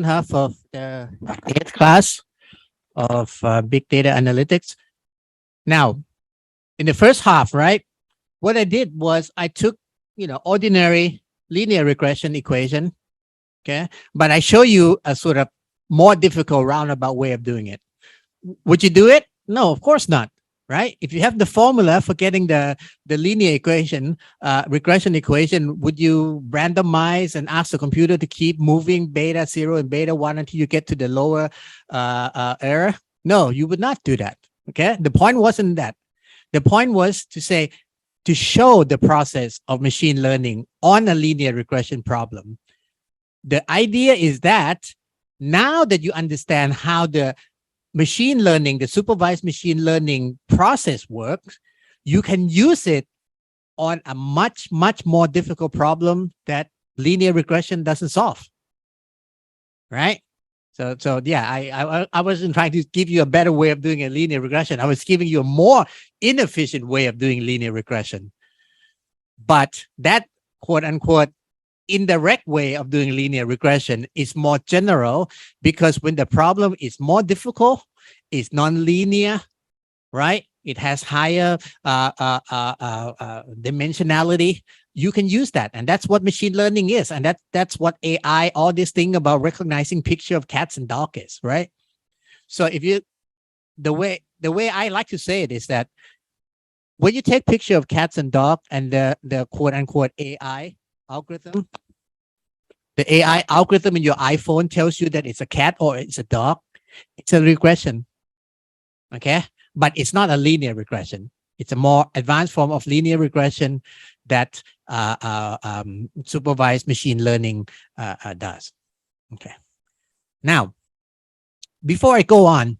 half of the 8th class of Big Data Analytics. Now, in the first half, right, what I did was I took, ordinary linear regression equation, okay, but I show you a sort of more difficult roundabout way of doing it. Would you do it? No, of course not. Right? If you have the formula for getting the linear equation, regression equation, would you randomize and ask the computer to keep moving beta 0 and beta 1 until you get to the lower error? No, you would not do that. Okay. The point wasn't that. The point was to show the process of machine learning on a linear regression problem. The idea is that now that you understand how the machine learning, the supervised machine learning process works, you can use it on a much, much more difficult problem that linear regression doesn't solve. Right? So yeah, I wasn't trying to give you a better way of doing a linear regression. I was giving you a more inefficient way of doing linear regression. But that quote unquote indirect way of doing linear regression is more general, because when the problem is more difficult, it's non-linear, right? It has higher dimensionality. You can use that, and that's what machine learning is, and that's what AI, all this thing about recognizing picture of cats and dogs is, right? So if you, the way I like to say it is that when you take picture of cats and dogs and the quote unquote AI algorithm, the AI algorithm in your iPhone tells you that it's a cat or it's a dog, it's a regression. Okay. But it's not a linear regression. It's a more advanced form of linear regression that supervised machine learning does. Okay. Now, before I go on,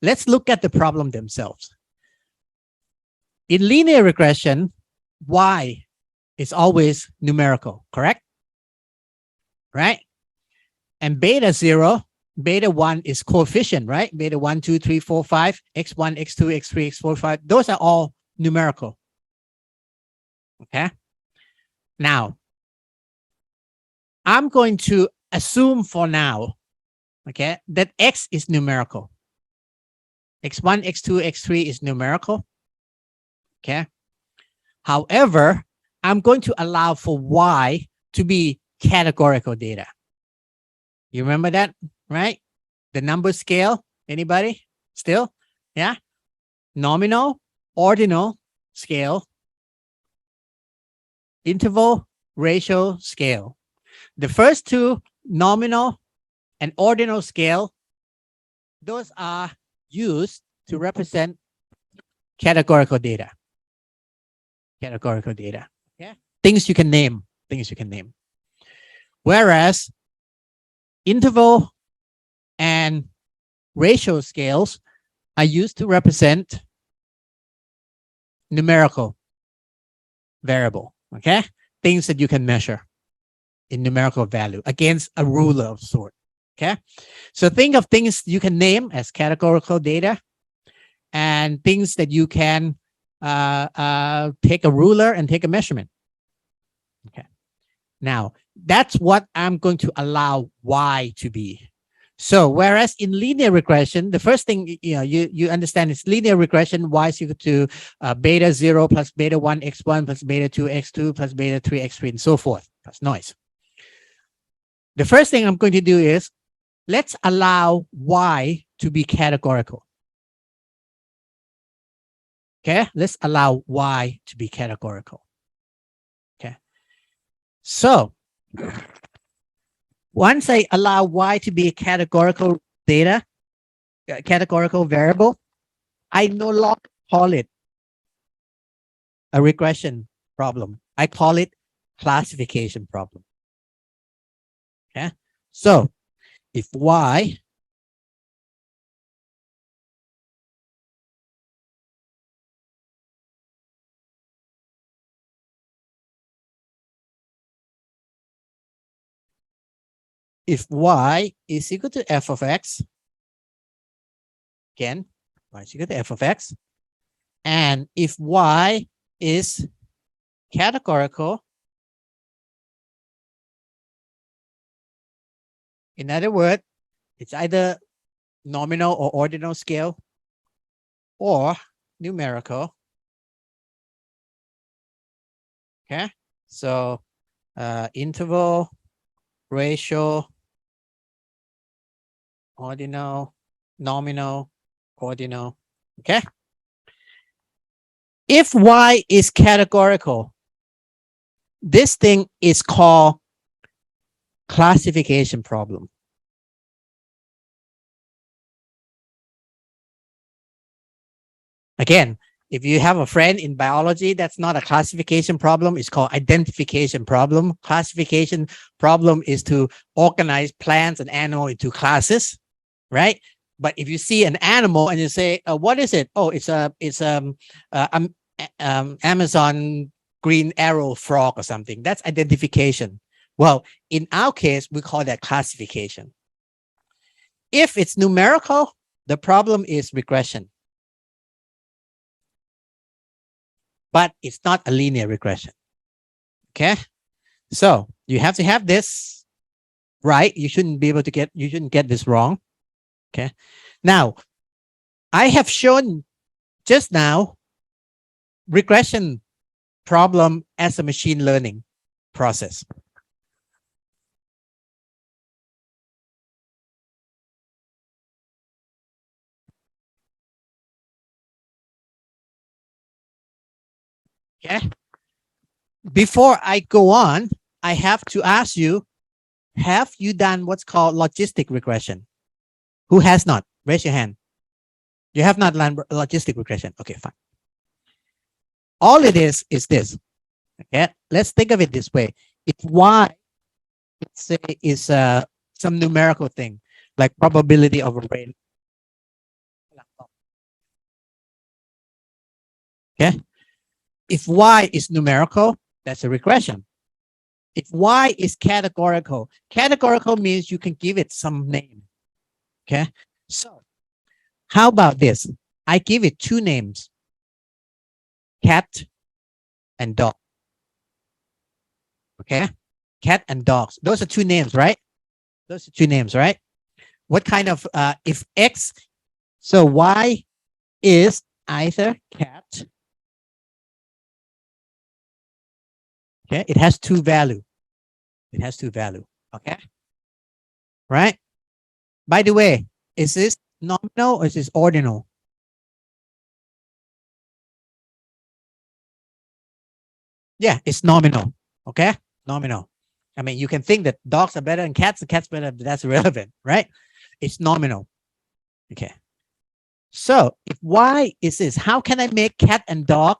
let's look at the problem themselves. In linear regression, Y is always numerical, correct? Right? And beta 0, beta 1 is coefficient, right? Beta 1, 2, 3, 4, 5, x1, x2, x3, x4, 5. Those are all numerical. Okay. Now, I'm going to assume for now, okay, that x is numerical. x1, x2, x3 is numerical. Okay. However, I'm going to allow for Y to be categorical data. You remember that, right? The number scale, anybody still? Yeah. Nominal, ordinal, scale, interval, ratio, scale. The first two, nominal and ordinal scale, those are used to represent categorical data. Categorical data. Yeah. Things you can name. Whereas interval and ratio scales are used to represent numerical variable. Okay. Things that you can measure in numerical value against a ruler of sort. Okay. So think of things you can name as categorical data, and things that you can take a ruler and take a measurement. Okay. Now, that's what I'm going to allow Y to be. So whereas in linear regression, the first thing you understand is linear regression, Y is equal to beta 0 plus beta 1 x1 plus beta 2 x2 plus beta 3 x3 and so forth. That's noise. The first thing I'm going to do is let's allow Y to be categorical. Okay, let's allow Y to be categorical. Okay, so once I allow Y to be a categorical data, categorical variable, I no longer call it a regression problem. I call it classification problem. Okay, so if Y is equal to f of x, again, Y is equal to f of x, and if Y is categorical, In other words, it's either nominal or ordinal scale or numerical. Okay, so interval, ratio, ordinal, nominal, ordinal. Okay. If Y is categorical, this thing is called classification problem. Again, if you have a friend in biology, that's not a classification problem. It's called identification problem. Classification problem is to organize plants and animals into classes, right? But if you see an animal and you say, "What is it?" Oh, it's Amazon green arrow frog or something. That's identification. Well, in our case, we call that classification. If it's numerical, the problem is regression. But it's not a linear regression. Okay. So you have to have this right. You shouldn't get this wrong. Okay. Now, I have shown just now regression problem as a machine learning process. Okay. Before I go on, I have to ask you, have you done what's called logistic regression? Who has not? Raise your hand. You have not learned logistic regression. Okay, fine. All it is this. Okay, let's think of it this way. If Y, let's say, is some numerical thing, like probability of a rain. Okay. If Y is numerical, that's a regression. If Y is categorical means you can give it some name. Okay. So how about this? I give it two names, cat and dog. Okay. Cat and dogs. Those are two names, right? Those are two names, right? What kind of, if X, so Y is either cat. Okay. It has two value. It has two value. Okay. Right. By the way, is this nominal or is this ordinal? Yeah, it's nominal. Okay. Nominal. I mean, you can think that dogs are better than cats and cats better, but that's irrelevant, right? It's nominal. Okay. So if Y is this, how can I make cat and dog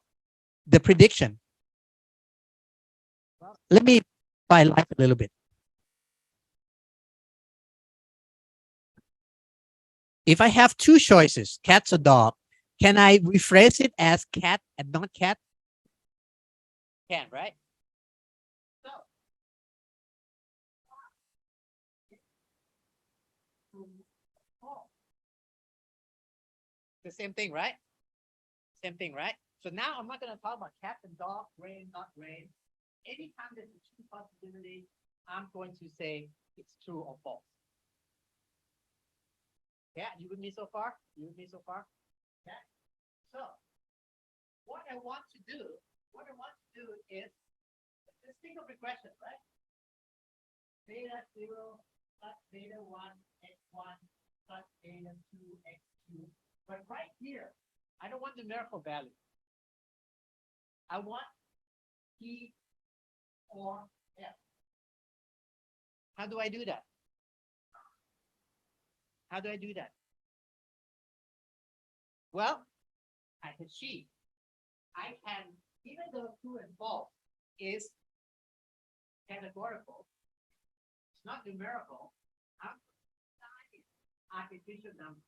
the prediction? Well, let me try life a little bit. If I have two choices, cats or dog, can I rephrase it as cat and not cat? Can, right? So, the same thing, right? Same thing, right? So now I'm not going to talk about cat and dog, rain, not rain. Anytime there's a true possibility, I'm going to say it's true or false. Yeah, you with me so far? You with me so far? Yeah. So what I want to do is, let's think of regression, right? Beta 0 plus beta 1 x1 plus beta 2 x2. But right here, I don't want numerical value. I want P or F. How do I do that? How do I do that? Well, I can cheat. I can, even though true and false is categorical, it's not numerical, I'm assigning artificial number.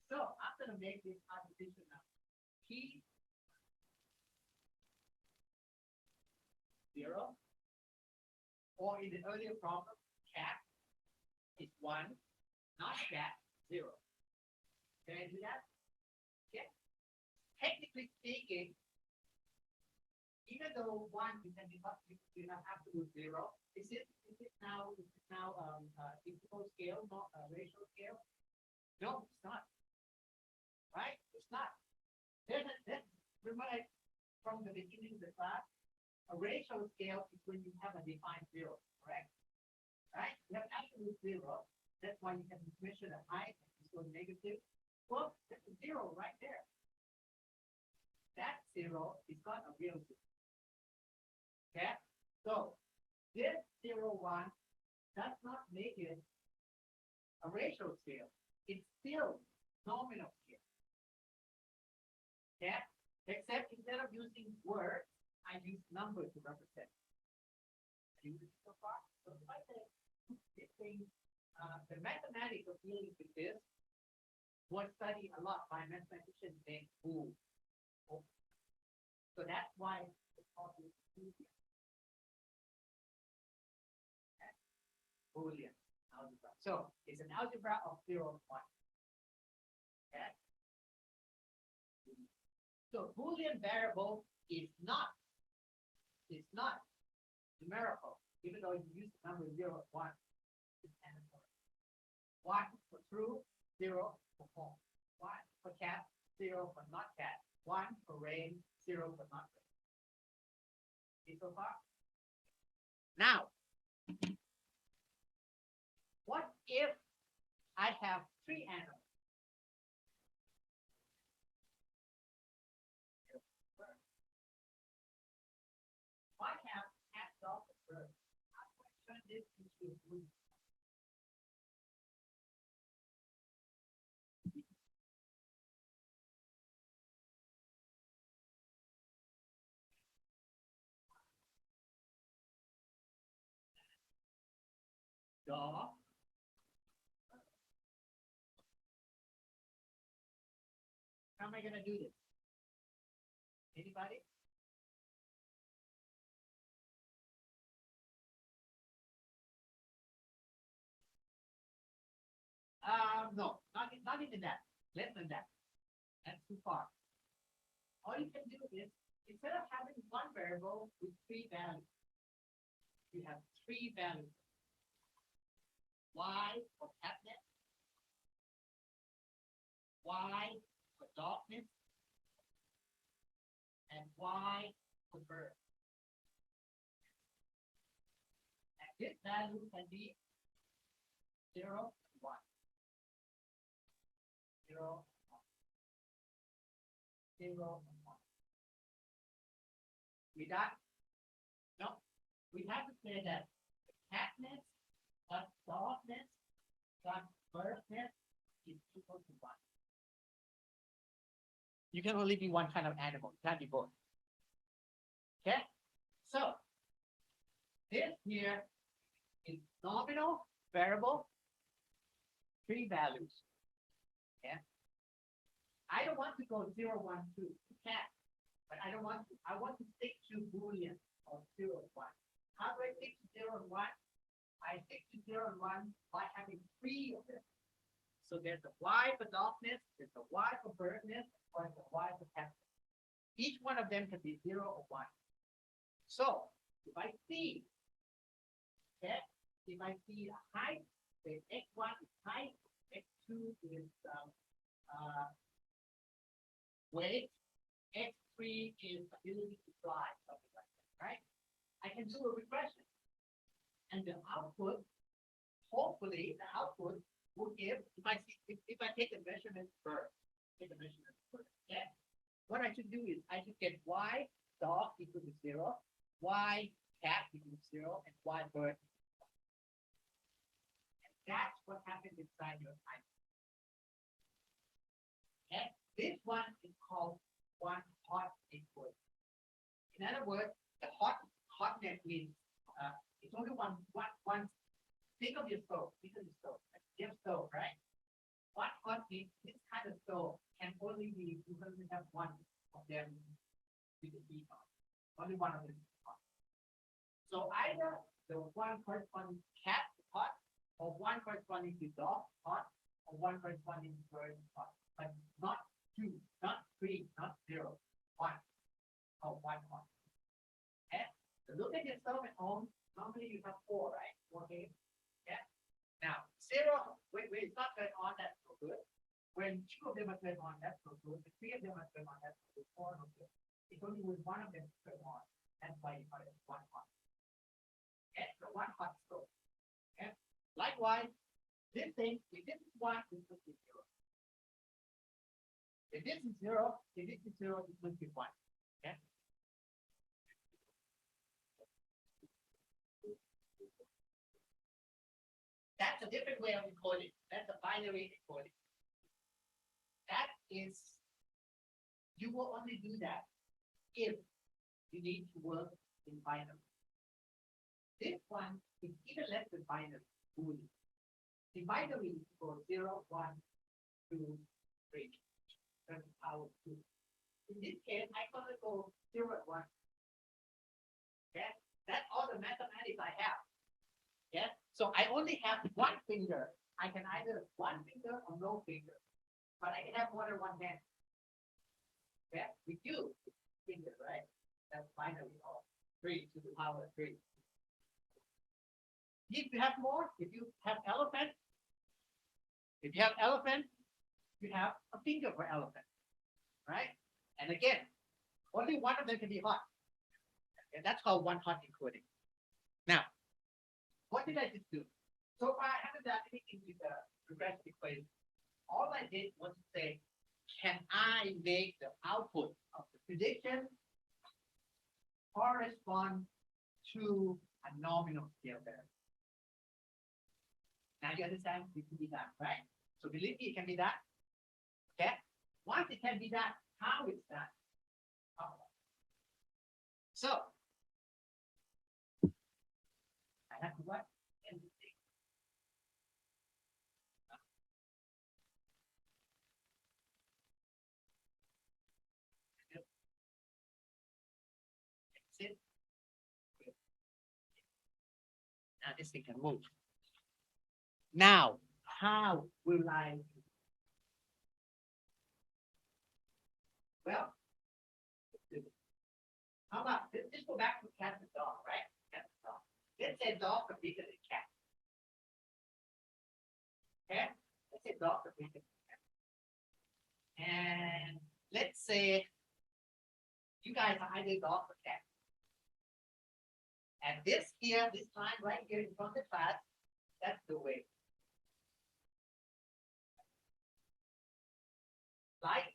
So I'm going to make this artificial number P 0, or in the earlier problem, cat is 1, not cat 0. Can I do that? Yeah. Technically speaking, even though 1 you can not have to do 0, is it now No, it's not. Right? It's not. Remember from the beginning of the class, a ratio scale is when you have a defined zero, correct? Right? You have absolute zero. That's why you can measure the height and go negative. Well, that's a zero right there. That zero is not a real zero. Okay? So this 0, 1 does not make it a ratio scale. It's still nominal scale. Okay? Except instead of using words, I use numbers to represent. So far, so if I say this thing, the mathematics of dealing with this was studied a lot by mathematicians named Boolean. So that's why it's called Boolean. Boolean algebra. So it's an algebra of 0 and 1. Okay. So Boolean variable is not numerical, even though you use the number 0 and 1. It's mandatory. 1 for true, 0 for false. 1 for cat, 0 for not cat. 1 for rain, 0 for not rain. See so far? Now, what if I have 3 animals? I have cat, dog, and bird. How do I turn this into a group? Dog. How am I going to do this? Anybody? No, not even that. Less than that. That's too far. All you can do is, instead of having one variable with 3 values, you have 3 values. Y for catnip, Y for darkness, and Y for bird. And this value can be 0 and 1. 0 and 1. 0 and 1. We got? No. We have to say that the catness plus darkness plus birdness is equal to 1. You can only be one kind of animal. You can't be both. Okay? So, this here is nominal variable, 3 values. Okay? I don't want to go 0, 1, 2. You can. But I don't want to. I want to stick to Boolean of 0 and 1. How do I stick to 0 and 1? I stick to 0 and 1 by having 3 of them. So there's a Y for darkness, there's a Y for birdness, or there's a Y for catness. Each one of them can be 0 or 1. So if I see, okay, if I see a height, say x1 is height, x2 is weight, x3 is ability to fly, something like that, right? I can do a regression. And the output, hopefully, the output will give, if I take a measurement bird, okay? What I should do is I should get Y dog equal to 0, Y cat equal to 0, and Y bird equal to 1. And that's what happens inside your time. Okay? This one is called one hot input. In other words, the hotness means it's only one. Think of your stove. You have stove, right? One hot means this kind of stove can only be, you only have one of them with the heat on. Only one of them is hot. So either the one corresponding cat is hot, or one corresponding to dog hot, or one corresponding to bird hot. But not 2, not 3, not 0, 1. Or 1 hot. Okay? So look at your stove at home. Normally you have 4, right? 4 games. Yeah. Now 0, wait, it's not going on that stove. good. When two of them are turned on, that's no good. The three of them are turned on, that's no good. Four no good. It's only when one of them is turned on. That's why you call it one hot. Okay, so one hot stove. Okay. Likewise, this thing, if this is one, this must be zero. If this is zero, this must be one. Okay. That's a different way of encoding. That's a binary encoding. That is, you will only do that if you need to work in binary. This one is even less than binary. In binary, you go 0, 1, 2, 3. That's power 2. In this case, I gonna go 0 and 1. Okay, that's all the mathematics I have. Yeah, so I only have one finger. I can either one finger or no finger, but I can have more than one hand. Yeah, with you, finger, right? That's binary of 3 to the power 3. If you have more, if you have elephant, you have a finger for elephant, right? And again, only one of them can be hot. And that's called one hot encoding. Now, what did I just do? So far, I haven't done anything with the regressive equation. All I did was to say, can I make the output of the prediction correspond to a nominal scale variable? Now you understand it can be done, right? So believe me, it can be done. Okay? Once it can be done, how is that? So I have to what? Now this thing can move. Now, how will I? Well, how about let's go back to cat and dog, right? Cat and dog. Let's say dog are bigger than cat. Okay? Let's say dog are bigger than cat. And let's say you guys are either dog or cat. And this here, this line right here in front of the class, that's the way. Light,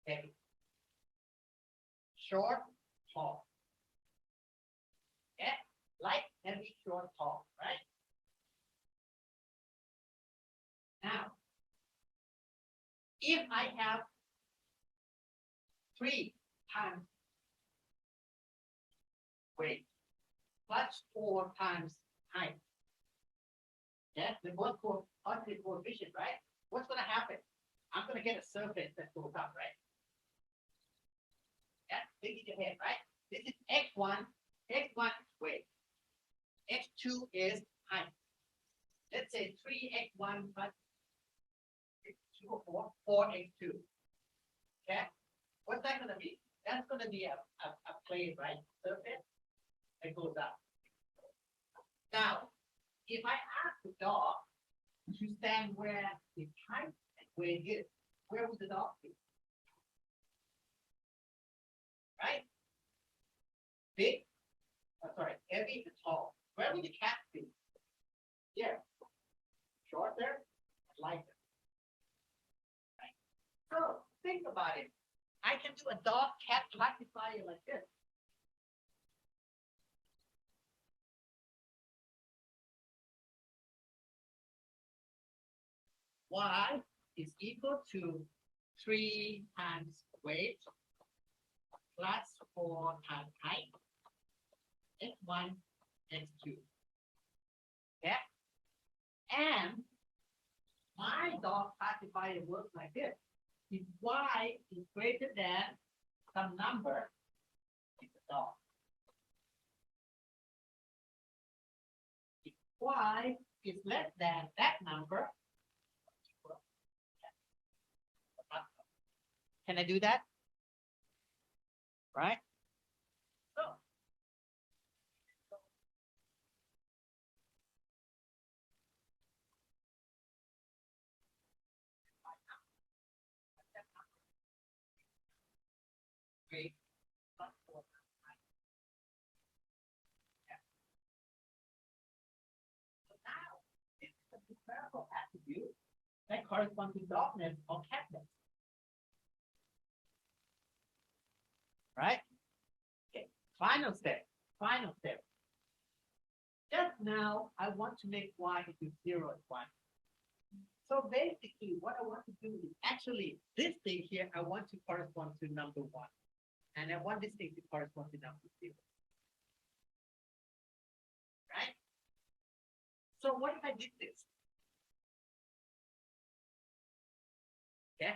heavy. Short, tall. Yeah, light, heavy, short, tall, right? Now, if I have 3 times weight plus 4 times height, yeah, the both positive coefficient, right? What's going to happen? I'm going to get a surface that goes up, right? Yeah, think in your head, right? This is x1. X1 is weight. X2 is height. Let's say 3x1 plus x2 or 4x2. Okay? What's that going to be? That's going to be a plane, right? Surface that goes up. Now, if I ask the dog to stand where it's height and where it is, where would the dog be? Right? Big, heavy and tall. Where would the cat be? Here. Shorter, lighter. Right? So think about it. I can do a dog cat classifier like this. Y is equal to 3 times weight plus 4 times height, x1, x2. Yeah. And my dog classifier works like this. If y is greater than some number, it's a dog. If y is less than that number, can I do that? Right? So, 3. So now, this is a numerical attribute that corresponds to darkness or catness. Right? Okay. Final step. Final step. Just now, I want to make y into 0 and 1. So basically, what I want to do is actually this thing here, I want to correspond to number 1. And I want this thing to correspond to number 0. Right? So what if I did this? Okay.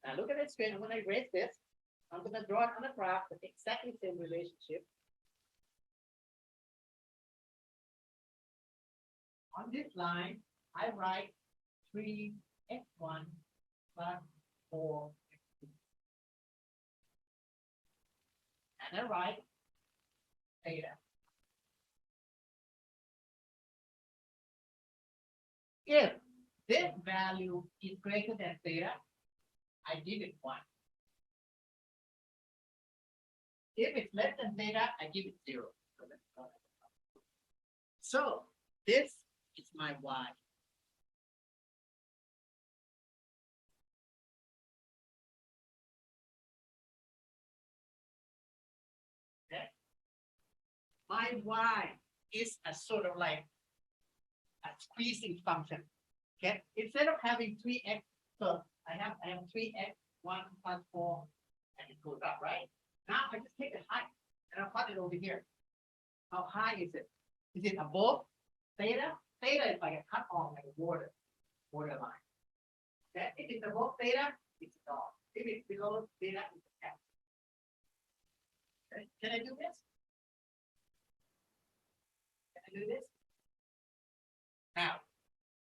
Now look at the screen. When I erase this, I'm going to draw it on a graph with exactly the same relationship. On this line, I write 3x1 plus 4x2. And I write theta. If this value is greater than theta, I give it 1. If it's less than theta, I give it 0. So this is my y. Okay. My y is a sort of like a squeezing function. Okay. Instead of having 3x, so I have 3x 1 plus 4, and it goes up, right? Now I just take the height and I plot it over here. How high is it? Is it above theta? Theta is like a cut off, like a border line. Okay? If it's above theta, it's a dog. If it's below theta, it's a cat. Okay? Can I do this? Can I do this? Now,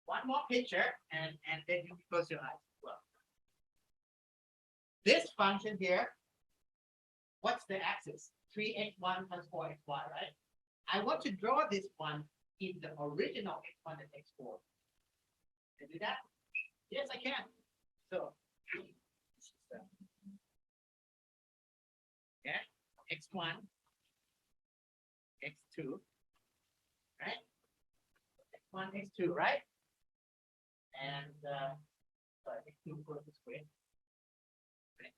one more picture, and then you close your eyes as well. This function here, what's the axis? 3x1 plus 4xy, right? I want to draw this one in the original x1 and x4. Can I do that? Yes, I can. So, yeah, x1, x2, right? x1, x2, right? And x2 goes this way. Okay.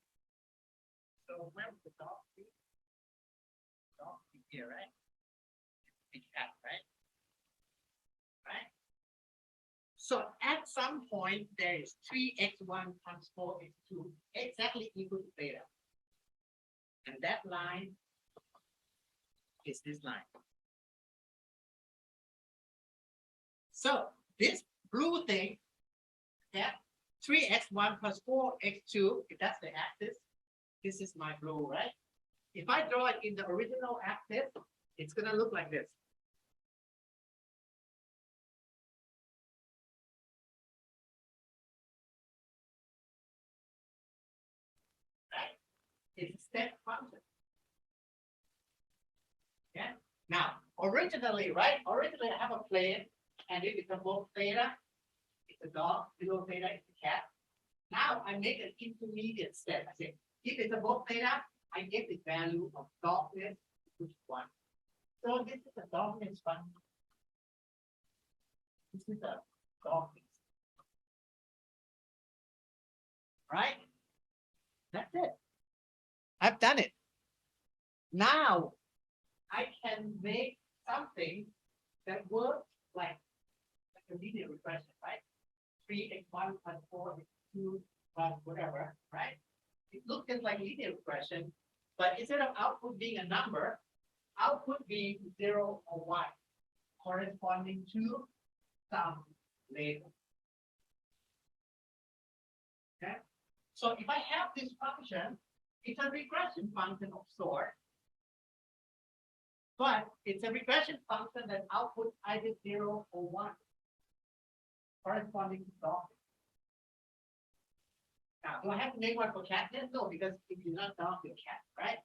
So where would the dog be? Dog be here, right? Big cat, right? Right? So at some point, there is 3x1 times 4x2 exactly equal to theta. And that line is this line. So this blue thing, yeah, 3x1 plus 4x2, if that's the axis, this is my blue, right? If I draw it in the original axis, it's going to look like this. Right? It's a step function. Yeah. Now, originally, right? Originally, I have a plane, and if it's above theta, it's a dog. Below theta, it's a cat. Now, I make an intermediate step. I say, if it's above theta, I get the value of darkness, which is 1. So this is a darkness function. This is a darkness. Right? That's it. I've done it. Now, I can make something that works like a linear regression, right? 3x1 plus 4x2 plus whatever, right? It looks just like linear regression, but instead of output being a number, output being 0 or 1, corresponding to some label. Okay? So if I have this function, it's a regression function of sort, but it's a regression function that outputs either 0 or 1, corresponding to darkness. Now, do I have to make one for catness? No, because if you're not dark, you're cat, right?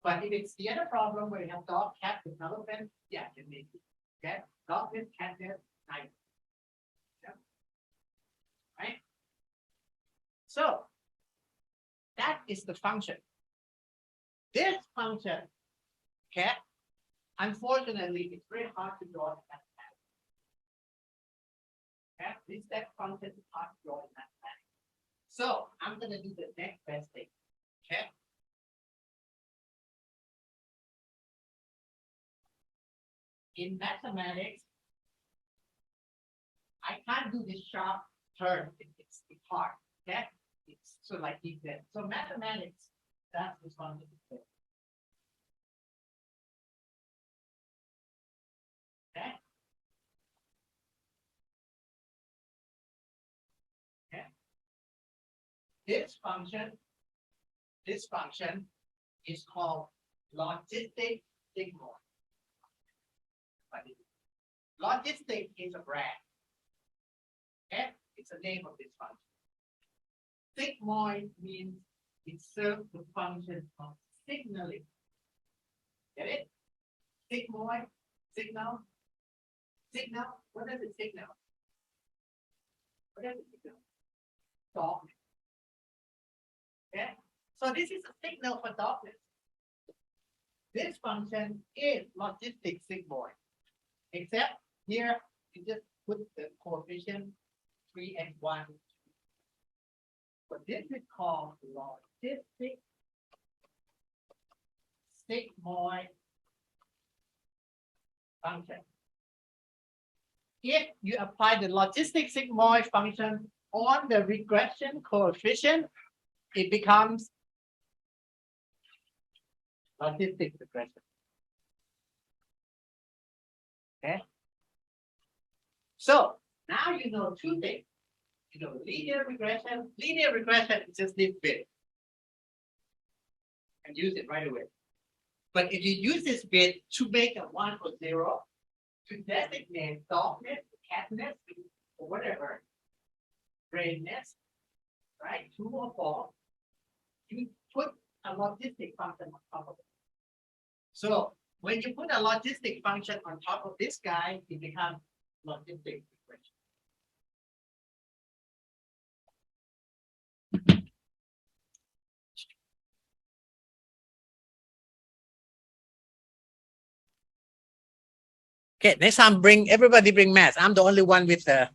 But if it's the other problem where you have dog, cat, development, yeah, you can make it. Okay? Darkness, catness, night. Yeah. Right? So that is the function. This function, okay, unfortunately, it's very hard to draw in mathematics. Okay, this step function is hard to draw in mathematics. So I'm going to do the next best thing. Okay. In mathematics, I can't do this sharp turn. It's hard. Okay. It's so like he said. So mathematics, that's this one. Okay. Okay. This function is called logistic sigmoid. Logistic is a brand. Okay? It's the name of this function. Sigmoid means it serves the function of signaling. Get it? Sigmoid, signal. Signal, what does it signal? What does it signal? Darkness. Okay? So this is a signal for darkness. This function is logistic sigmoid. Except here, you just put the coefficient 3 and 1. But this is called logistic sigmoid function. If you apply the logistic sigmoid function on the regression coefficient, it becomes logistic regression. Okay. So now you know two things. You know linear regression. Linear regression is just this bit. And use it right away. But if you use this bit to make a 1 or 0, to designate darkness, catness, or whatever, grayness, right? 2 or 4, you put a logistic function on top of it. So when you put a logistic function on top of this guy, it becomes logistic regression. Okay, next time everybody bring math. I'm the only one with the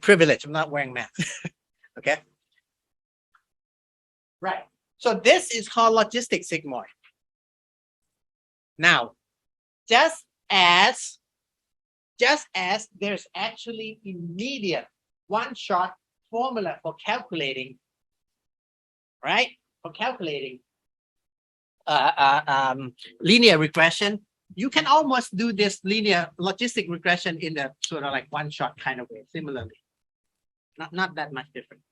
privilege. I'm not wearing math. Okay. Right. So this is called logistic sigmoid. Now, just as there's actually immediate one-shot formula for calculating, right? For calculating linear regression, you can almost do this linear logistic regression in a sort of like one-shot kind of way, similarly. Not that much different.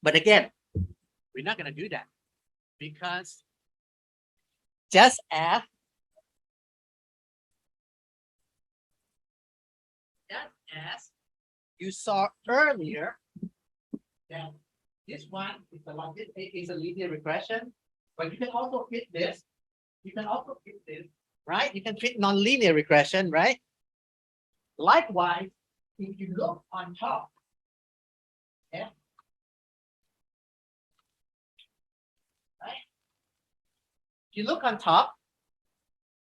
But again, we're not going to do that because just as you saw earlier, that this one is a linear regression, but you can also fit this. You can also fit this, right? You can fit nonlinear regression, right? Likewise, if you look on top, yeah, right? If you look on top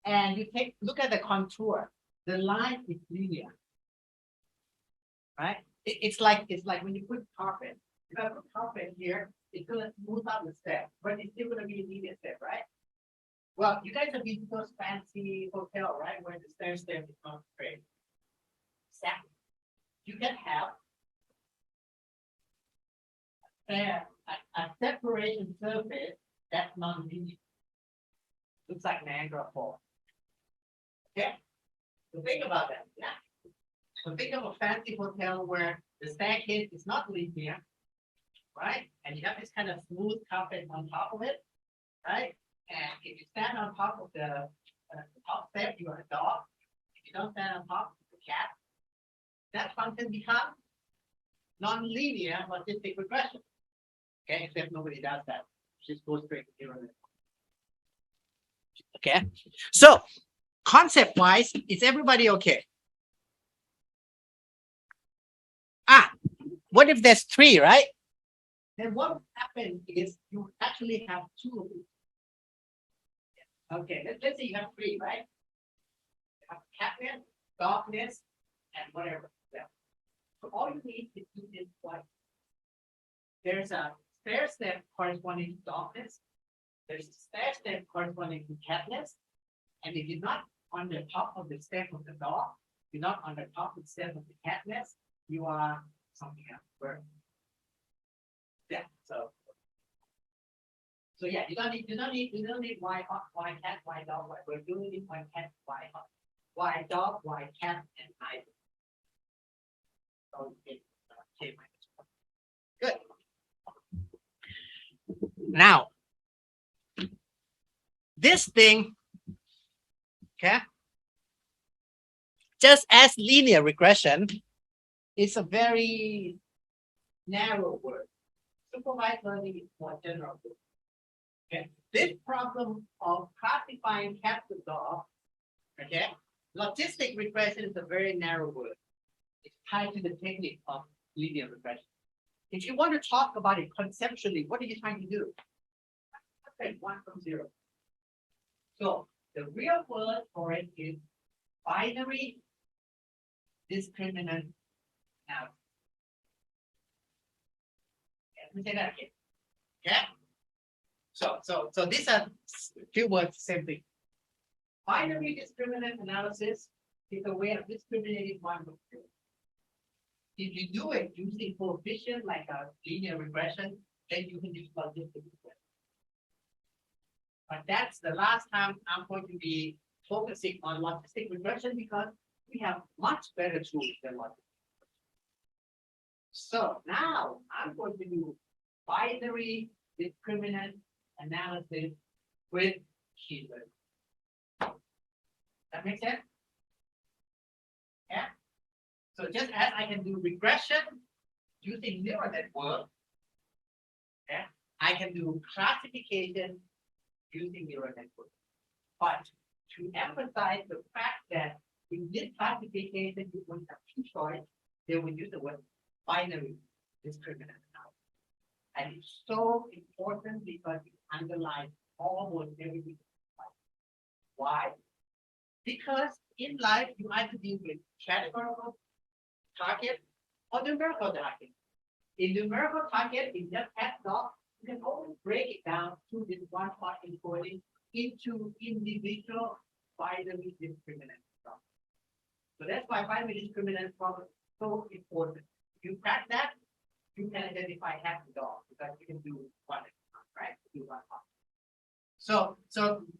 and you look at the contour, the line is linear, right? It's like when you put carpet. If I put carpet here, it's gonna smooth out the step, but it's still gonna be a linear step, right? Well, you guys have been to those fancy hotel, right? Where the stairs there become straight. Exactly. You can have a separation surface that's non-linear. Looks like Niagara Falls. Okay? So think about that. Yeah. So think of a fancy hotel where the staircase is not linear, right? And you have this kind of smooth carpet on top of it, right? And if you stand on top of the top step, you are a dog. If you don't stand on top, it's a cat. That function becomes non-linear logistic regression. Okay, except nobody does that. Just go straight to 0. Okay, so concept-wise, is everybody okay? What if there's 3, right? then what will happen is you actually have two of these. Okay, let's say you have three, right? You have catness, darkness, and whatever. Yeah. So all you need to do is what? There's a stair step corresponding to darkness. There's a stair step corresponding to catness. And if you're not on the top of the step of the dog, you're not on the top of the step of the catness, you are something else. Where? Yeah. So yeah, you don't need why cat, why dog, why bird. You only need why cat, why dog, why cat, and I. Okay, good. Now, this thing, okay, just as linear regression is a very narrow word. Supervised learning is more general. Okay, this problem of classifying cat to dog, okay, logistic regression is a very narrow word. It's tied to the technique of linear regression. If you want to talk about it conceptually, what are you trying to do? Okay, 1 from 0. So the real word for it is binary discriminant analysis. Let me say that again. Okay. So these are few words, same thing. Binary discriminant analysis is a way of discriminating one from two. If you do it using coefficient like a linear regression, then you can use logistic regression. But that's the last time I'm going to be focusing on logistic regression because we have much better tools than logistic. So now I'm going to do binary discriminant analysis with machine learning. That makes sense? Yeah. So just as I can do regression using neural network, yeah, I can do classification using neural network. But to emphasize the fact that in this classification, you will have two choices, they will use the word binary discriminant analysis. And it's so important because it underlies almost everything. Why? Because in life, you either deal with categorical target or numerical target. In numerical target, in just cat dog, you can only break it down to this one part encoding into individual binary discriminant problems. So that's why binary discriminant problem is so important. If you crack that, you can identify cat and dog because you can do one at a time, right? Do one part. So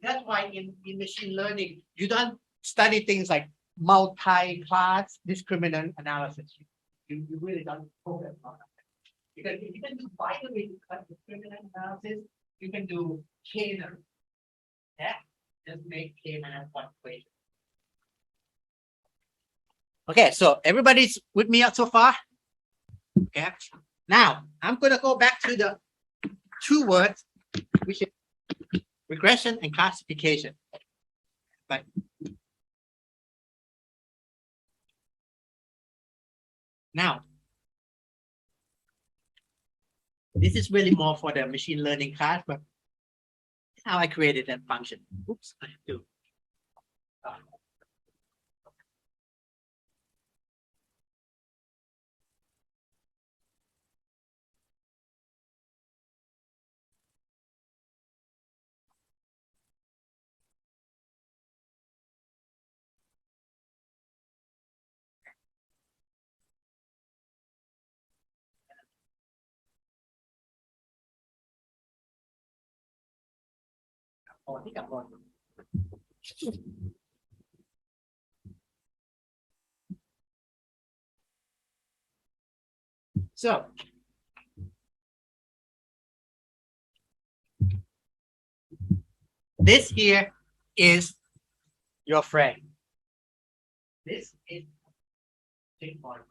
that's why in machine learning, you don't study things like multi-class discriminant analysis. You really don't focus on that. Because if you can do binary discriminant analysis, you can do K-NER. Yeah, just make K-NER one equation. Okay, so everybody's with me so far? Okay. Now I'm gonna go back to the two words, which is regression and classification. But now, this is really more for the machine learning class, but how I created that function. Oops, I have to. So this here is your friend. This is big point.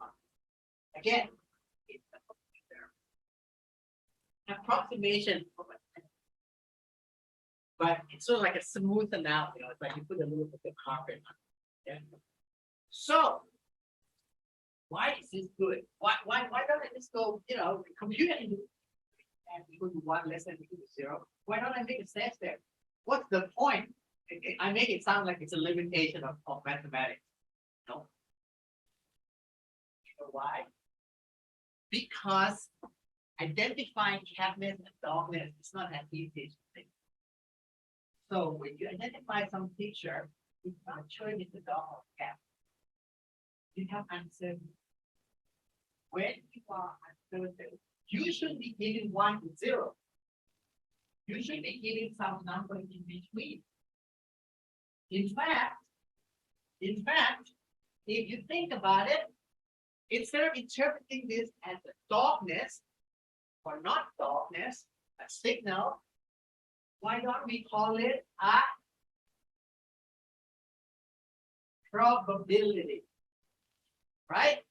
Again, it's an approximation of a, but it's sort of like a smooth analogy. It's like you put a little bit of carpet on. Yeah. So why is this good? Why don't I just go, computer into and equal to 1 less than or equal to 0. Why don't I make a sense there? What's the point? I make it sound like it's a limitation of mathematics. No. You know why? Because identifying catness and dogness is not an easy thing. So when you identify some feature, it's not sure if it's a dog or cat. You have uncertainty. When you are uncertain, you should be giving 1 to 0. You should be giving some number in between. In fact, if you think about it, instead of interpreting this as a dogness or not dogness, a signal, why don't we call it a probability, right?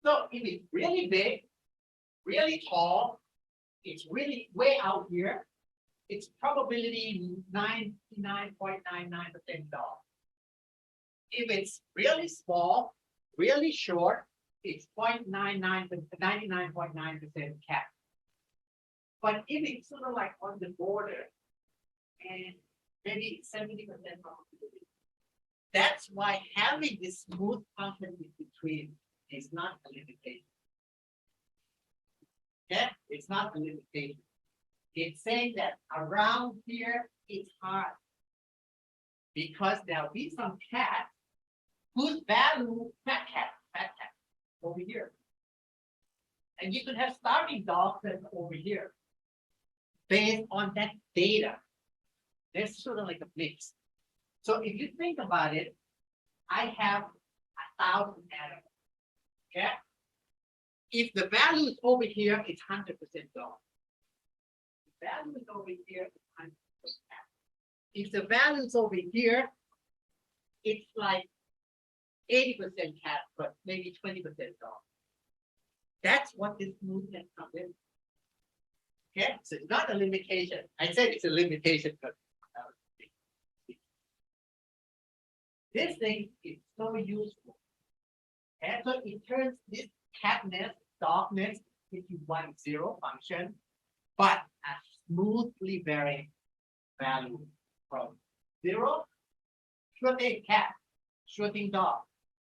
So if it's really big, really tall, it's really way out here, its probability 99.99% dog. If it's really small, really short, it's 99.9% cat. But if it's sort of like on the border, and maybe 70% probability, that's why having this smooth function in between is not a limitation. Okay, it's not a limitation. It's saying that around here it's hard because there'll be some cat whose value fat cat over here, and you could have starving dogs that's over here based on that data. There's sort of like a mix. So if you think about it, I have 1,000 animals. Okay, if the value is over here, it's 100% dog. The value is over here, it's 100% cat. If the value is over here, it's like 80% cat, but maybe 20% dog. That's what this movement comes in. Okay, so it's not a limitation. I said it's a limitation, but this thing is so useful. And so it turns this catness, dogness into 1-0 function, but a smoothly varying value from 0, sure thing cat, sure thing dog.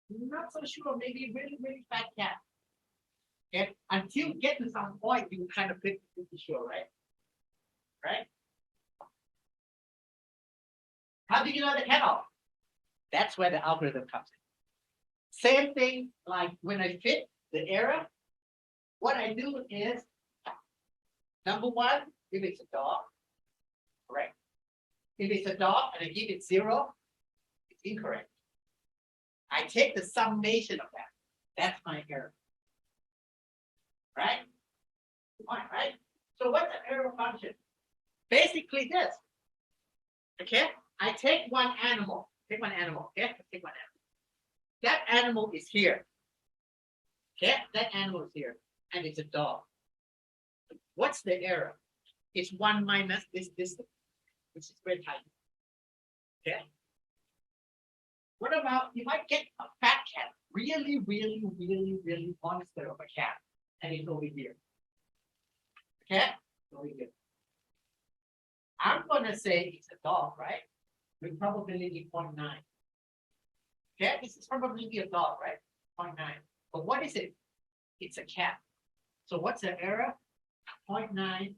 Not so sure, maybe really, really fat cat. Okay, until you get to some point, you kind of pretty sure, right? Right? How do you know the cat off? That's where the algorithm comes in. Same thing like when I fit the error, what I do is, number one, if it's a dog, correct. If it's a dog and I give it 0, it's incorrect. I take the summation of that. That's my error. Right? Right? So what's the error function? Basically this. Okay? I take one animal. Take one animal. Okay? Take one animal. That animal is here. Okay? That animal is here. And it's a dog. What's the error? It's 1 minus this distance, which is very tight. Okay? What about if I get a fat cat, really, really, really, really monster of a cat, and it's over here? Okay? Over here. I'm going to say it's a dog, right? With probability 0.9. Okay? This is probability a dog, right? 0.9. But what is it? It's a cat. So what's the error? 0.9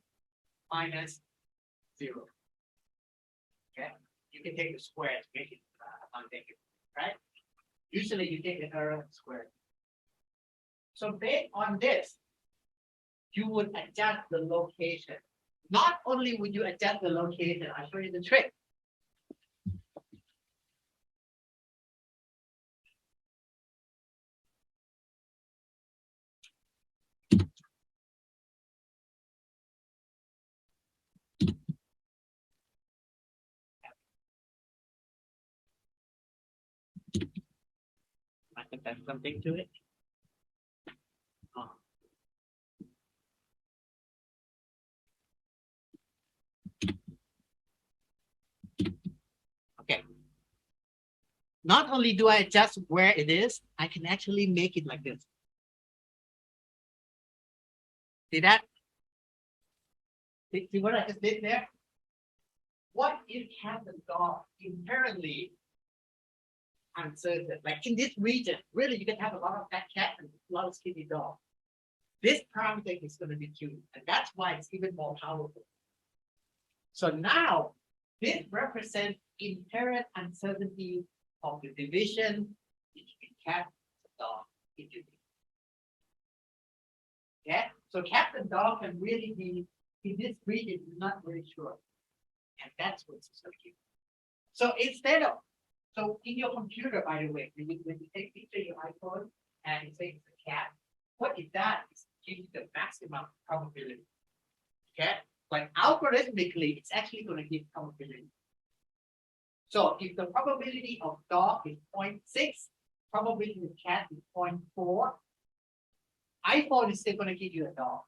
minus 0. Okay? You can take the square to make it untaken, right? Usually you take the error squared. So based on this, you would adjust the location. Not only would you adjust the location, I'll show you the trick. I think that's something to it. Oh. Okay. Not only do I adjust where it is, I can actually make it like this. See that? See what I just did there? What if cat and dog inherently uncertain? Like in this region, really, you can have a lot of fat cat and a lot of skinny dog. This parameter is going to be true, and that's why it's even more powerful. So now, this represents inherent uncertainty of the division between cat and dog. Yeah, so cat and dog can really be in this region, you're not very sure. And that's what's going to give. So instead of, so in your computer, by the way, when you take a picture of your iPhone and you say it's a cat, what it does is give you the maximum probability. Okay? But algorithmically, it's actually going to give probability. So if the probability of dog is 0.6, probability of cat is 0.4, iPhone is still going to give you a dog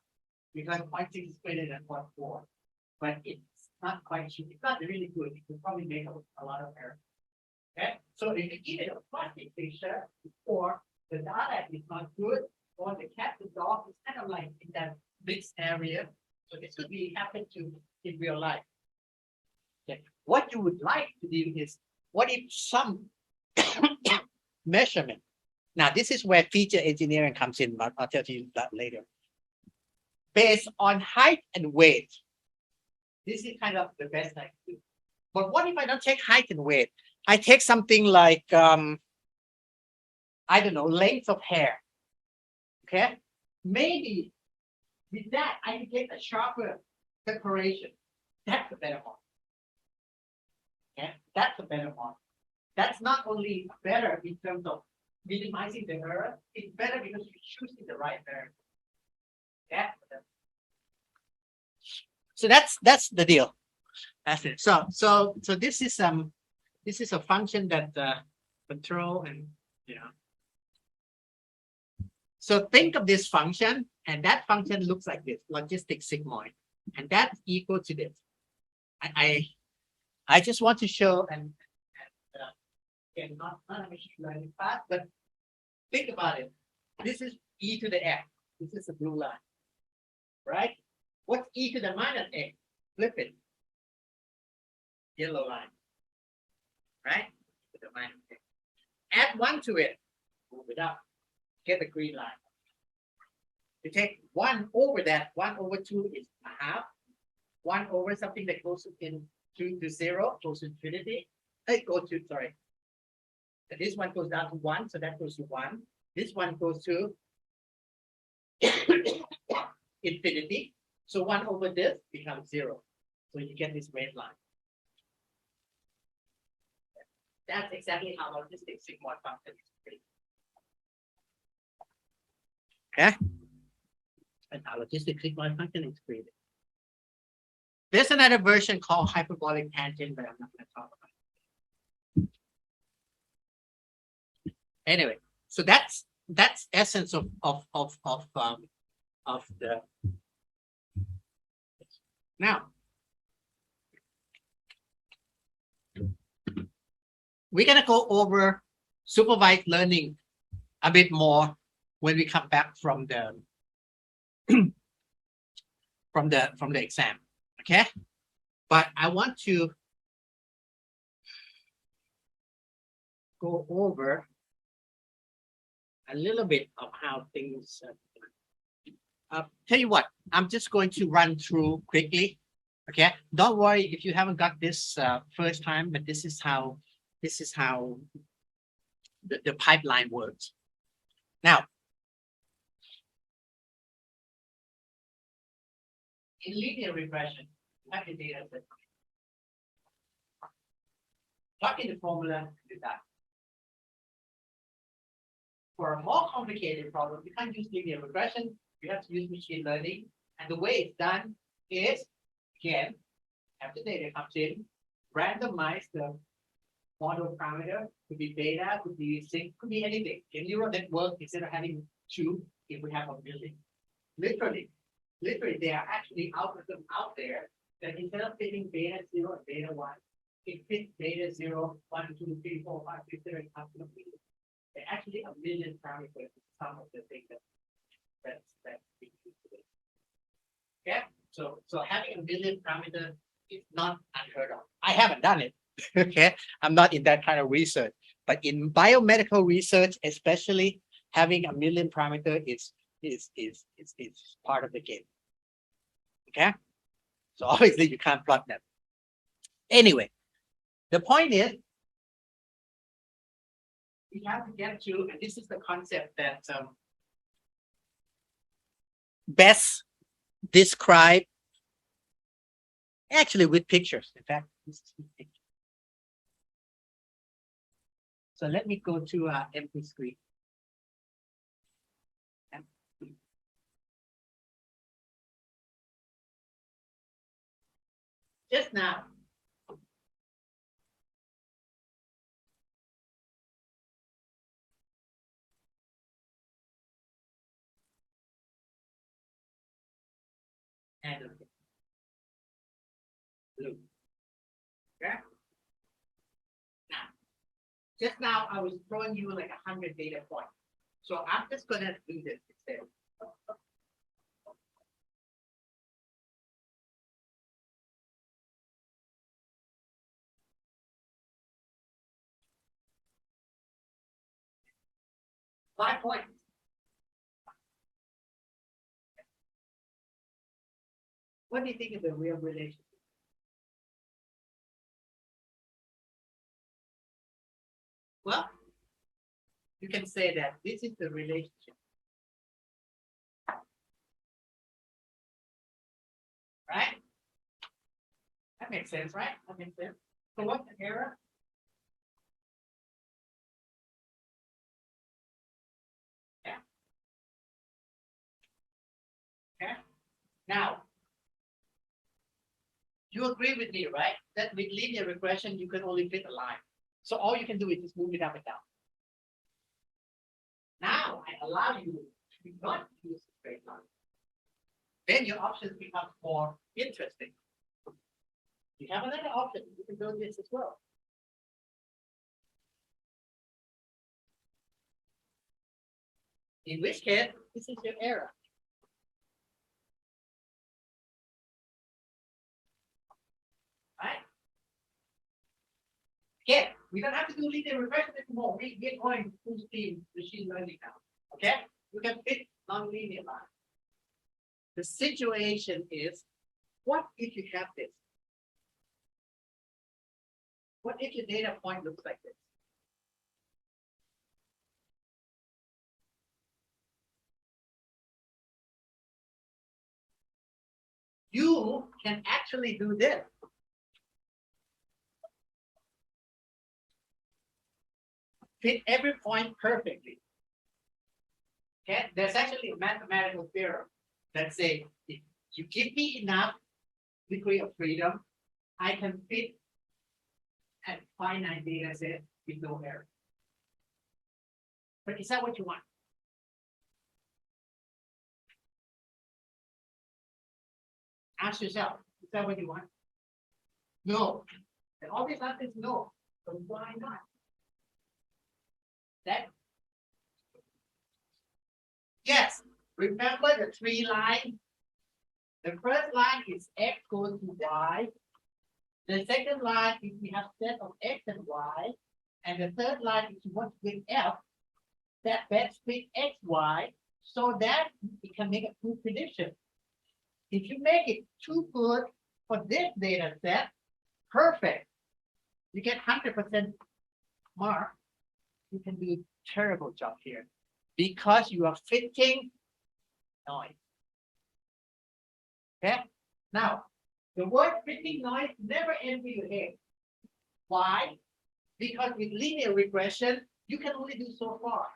because 0.6 is greater than 0.4. But it's not quite cheap. It's not really good. It will probably make a lot of errors. Okay? So if you give it a plastic picture, or the data is not good, or the cat and dog is kind of like in that mixed area. So this could be happen to in real life. Okay. What you would like to do is, what if some measurement? Now, this is where feature engineering comes in, but I'll tell you that later. Based on height and weight, this is kind of the best I can do. But what if I don't take height and weight? I take something like, I don't know, length of hair. Okay? Maybe with that, I can get a sharper separation. That's a better one. Okay? That's a better one. That's not only better in terms of minimizing the error, it's better because you're choosing the right variable. Yeah. So that's the deal. That's it. So this is a function that control and So think of this function, and that function looks like this, logistic sigmoid, and that's equal to this. I just want to show and again, not a machine learning path, but think about it. This is e to the x. This is a blue line, right? What's e to the minus x? Flip it. Yellow line, right? To the minus x. Add 1 to it. Move it up. Get the green line. You take 1 over that. 1 over 2 is a half. 1 over something that goes to 0 goes to infinity. It goes to, sorry. This one goes down to 1, so that goes to 1. This one goes to infinity. So 1 over this becomes 0. So you get this red line. That's exactly how logistic sigmoid function is created. Okay? And how logistic sigmoid function is created. There's another version called hyperbolic tangent, but I'm not going to talk about it. Anyway, so that's essence of the. Now, we're gonna go over supervised learning a bit more when we come back from the from the exam. Okay, but I want to go over a little bit of how things tell you what, I'm just going to run through quickly. Okay, don't worry if you haven't got this first time, but this is how the pipeline works. Now, in linear regression, you have the data set. Plug in the formula and do that. For a more complicated problem, you can't use linear regression. You have to use machine learning. And the way it's done is, again, after data comes in, randomize the model parameter. Could be beta, could be sync, could be anything. In neural network, instead of having 2, if we have a million. Literally, there are actually algorithms out there that instead of fitting beta 0 and beta 1, it fits beta 0, 1, 2, 3, 4, 5, 6, 7, up to a million. There are actually a million parameters. Some of the things that we use today. Okay, So having a million parameter is not unheard of. I haven't done it. Okay, I'm not in that kind of research. But in biomedical research, especially having a million parameter is part of the game. Okay, so obviously you can't plot them. Anyway, the point is we have to get to, and this is the concept that best describe actually with pictures. In fact, this is with pictures. So let me go to empty screen. Just now, and blue. Okay. Just now, I was throwing you like 100 data points. So I'm just going to do this instead. Five points. What do you think is the real relationship? Well, you can say that this is the relationship. Right? That makes sense, right? That makes sense. So what's the error? Yeah. Okay. Now, you agree with me, right? That with linear regression, you can only fit a line. So all you can do is just move it up and down. Now I allow you to not use a straight line. Then your options become more interesting. You have another option. You can do this as well. In which case, this is your error. Right? Again, we don't have to do linear regression anymore. We're going full steam machine learning now. Okay? You can fit non-linear lines. The situation is, what if you have this? What if your data point looks like this? You can actually do this. Fit every point perfectly. Okay, there's actually a mathematical theorem that says if you give me enough degree of freedom, I can fit a finite data set with no error. But is that what you want? Ask yourself, is that what you want? No. The obvious answer is no. So why not? That yes, remember the three lines. The first line is x goes to y. The second line is we have set of x and y. And the third line is what with f that best fit x, y, so that it can make a true prediction. If you make it too good for this data set, perfect. You get 100% mark. You can do a terrible job here because you are fitting noise. Okay. Now, the word fitting noise never enter your head. Why? Because with linear regression, you can only do so far.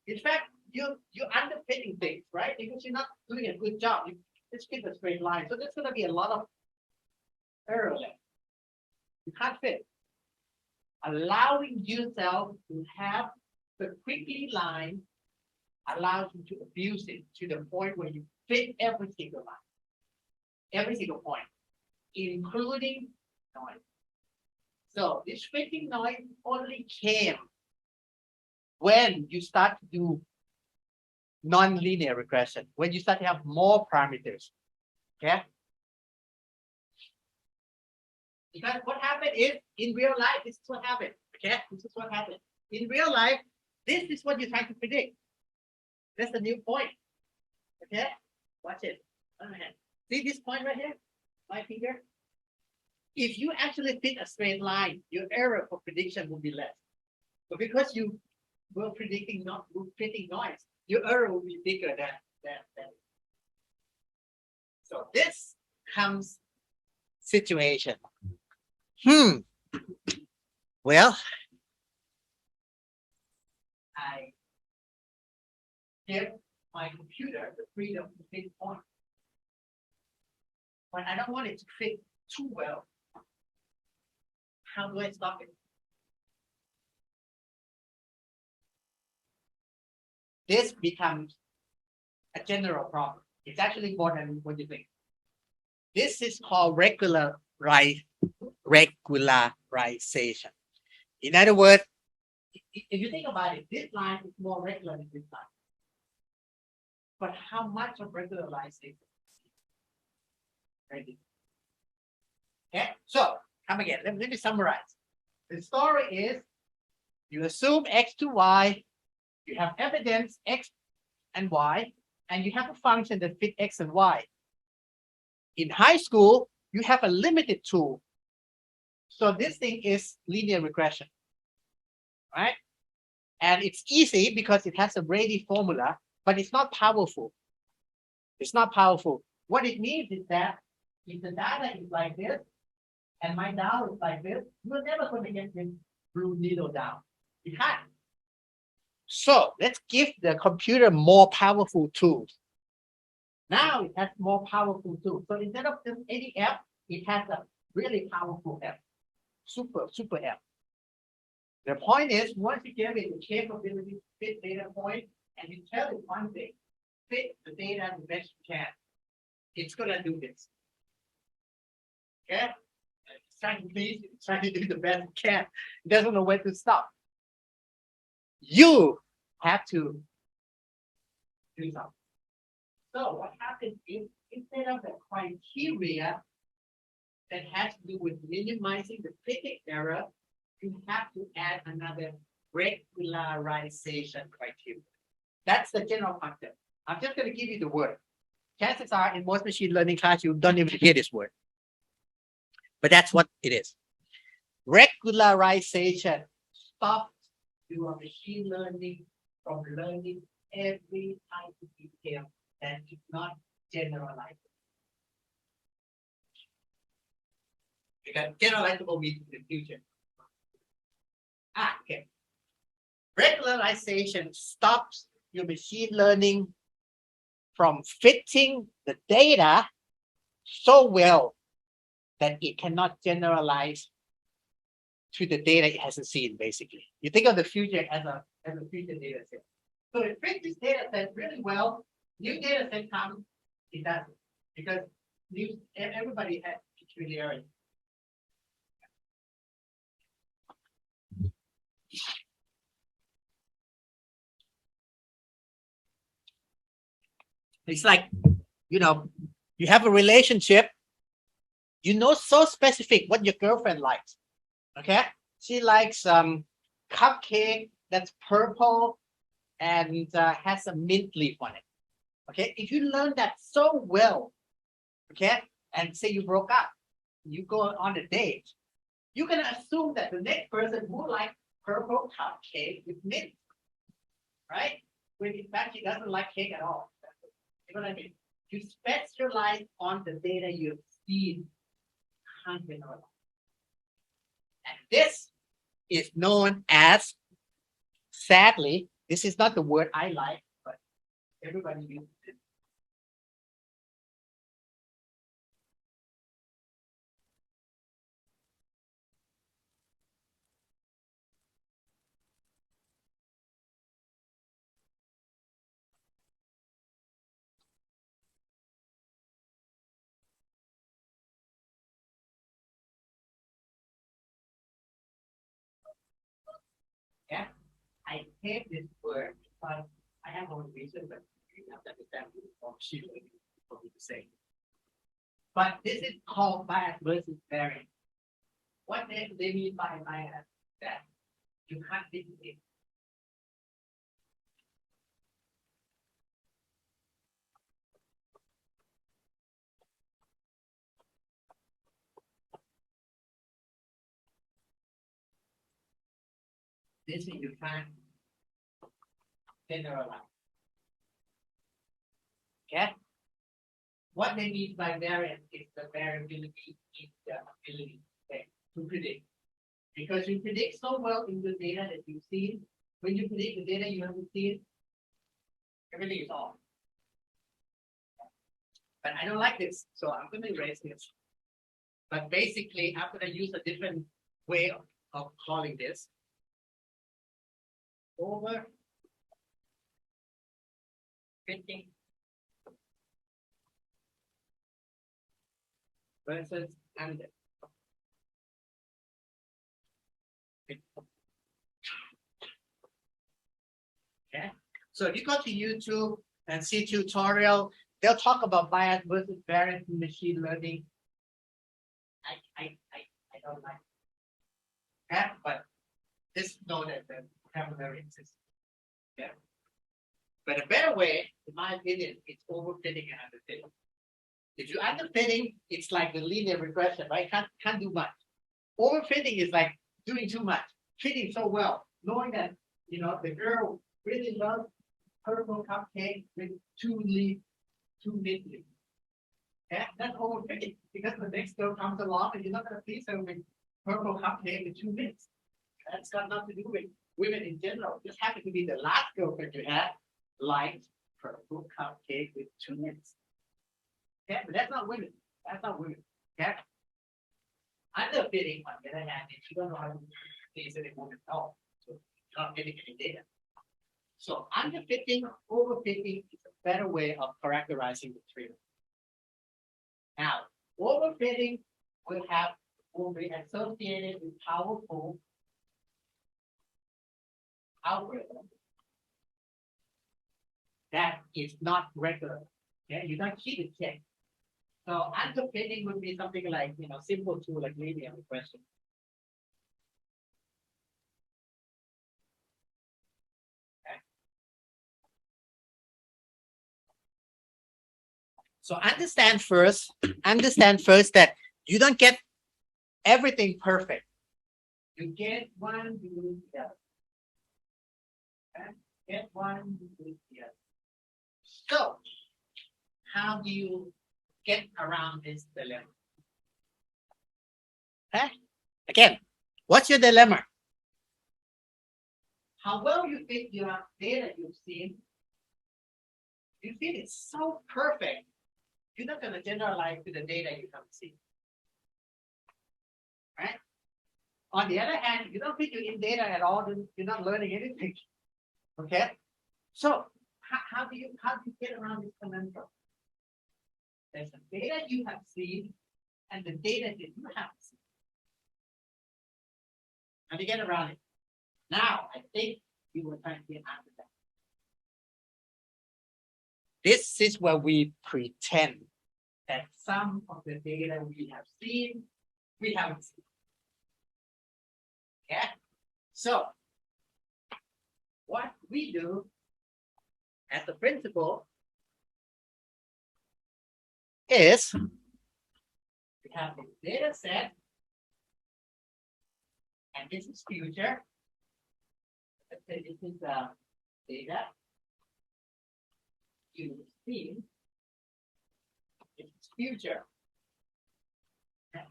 In fact, you're underfitting things, right? Because you're not doing a good job. You just fit a straight line. So there's going to be a lot of error there. You can't fit. Allowing yourself to have the quickly line allows you to abuse it to the point where you fit every single line, every single point, including noise. So this fitting noise only came when you start to do non-linear regression, when you start to have more parameters. Okay. Because what happened is in real life, this is what happened. Okay, this is what happened. In real life, this is what you're trying to predict. That's the new point. Okay, watch it. See this point right here? My finger. If you actually fit a straight line, your error for prediction will be less. But because you were predicting noise, your error will be bigger than that. So this comes situation. Well, I give my computer the freedom to fit point. But I don't want it to fit too well. How do I stop it? This becomes a general problem. It's actually more than what you think. This is called regularization. In other words, if you think about it, this line is more regular than this line. But how much of regularization? Okay, so come again. Let me summarize. The story is you assume X to Y, you have evidence X and Y, and you have a function that fit X and Y. In high school, you have a limited tool. So this thing is linear regression, right? And it's easy because it has a Brady formula, but it's not powerful. It's not powerful. What it means is that if the data is like this, and my dial is like this, you're never going to get this blue needle down. You can't. So let's give the computer more powerful tools. Now it has more powerful tools. So instead of just any F, it has a really powerful F. Super F. The point is, once you give it the capability to fit data point, and you tell it one thing, fit the data the best you can, it's gonna do this. Okay? It's trying to please, it's trying to do the best it can. It doesn't know where to stop. You have to do something. So what happens is, instead of the criteria that has to do with minimizing the fitting error, you have to add another regularization criteria. That's the general concept. I'm just going to give you the word. Chances are in most machine learning class, you don't even hear this word. But that's what it is. Regularization stops your machine learning from learning every type of detail that is not generalized. Because generalizable means in the future. Okay. Regularization stops your machine learning from fitting the data so well that it cannot generalize to the data it hasn't seen, basically. You think of the future as a future data set. So it fits this data set really well. New data set comes, it doesn't. Because everybody has peculiarity. It's like, you have a relationship, so specific what your girlfriend likes. Okay? She likes cupcake that's purple and has a mint leaf on it. Okay? If you learn that so well, okay, and say you broke up, you go on a date, you're going to assume that the next person will like purple cupcake with mint, right? When in fact she doesn't like cake at all. You know what I mean? You specialize on the data you've seen. And this is known as, sadly, this is not the word I like, but everybody uses it. Yeah, I hate this word because I have no reason, but you have to understand what she for me to say. But this is called bias versus variance. What they mean by bias that you can't differentiate. This is you can't generalize. Okay? What they mean by variance is the variability in the ability to predict. Because you predict so well in the data that you've seen, when you predict the data you haven't seen, everything is off. But I don't like this, so I'm going to erase this. But basically, I'm going to use a different way of calling this. Over fitting versus under. Okay, so if you go to YouTube and see tutorial, they'll talk about bias versus variance in machine learning. I don't like it. Okay, but just know that the vocabulary exists. Yeah. But a better way, in my opinion, it's overfitting and underfitting. If you're underfitting, it's like the linear regression, right? Can't do much. Overfitting is like doing too much, fitting so well, knowing that the girl really loves purple cupcake with two mid leaves. Yeah, that's overfitting because the next girl comes along and you're not gonna please her with purple cupcake with two mints. That's got nothing to do with women in general. Just happen to be the last girlfriend you had liked purple cupcake with two mints. Yeah, but that's not women. That's not women. Yeah. Underfitting, on the other hand, if you don't know how to please any woman at all, so you're not getting any data. So underfitting, overfitting is a better way of characterizing the three. Now, overfitting will be associated with powerful algorithm that is not regular. Okay, you don't keep it checked. So underfitting would be something like simple tool like linear regression. Okay. So understand first that you don't get everything perfect. You get one, you lose the other. Okay? Get one, you lose the other. So how do you get around this dilemma? Okay? Again, what's your dilemma? How well you think your data you've seen, you think it's so perfect, you're not going to generalize to the data you haven't seen. Right? On the other hand, you don't think you're in data at all, then you're not learning anything. Okay? So how do you get around this conundrum? There's the data you have seen and the data that you haven't seen. How do you get around it? Now, I think you will try to get after that. This is where we pretend that some of the data we have seen, we haven't seen. Yeah? So, what we do as a principle is we have this data set, and this is future. Let's say this is the data you've seen. It's future. Okay.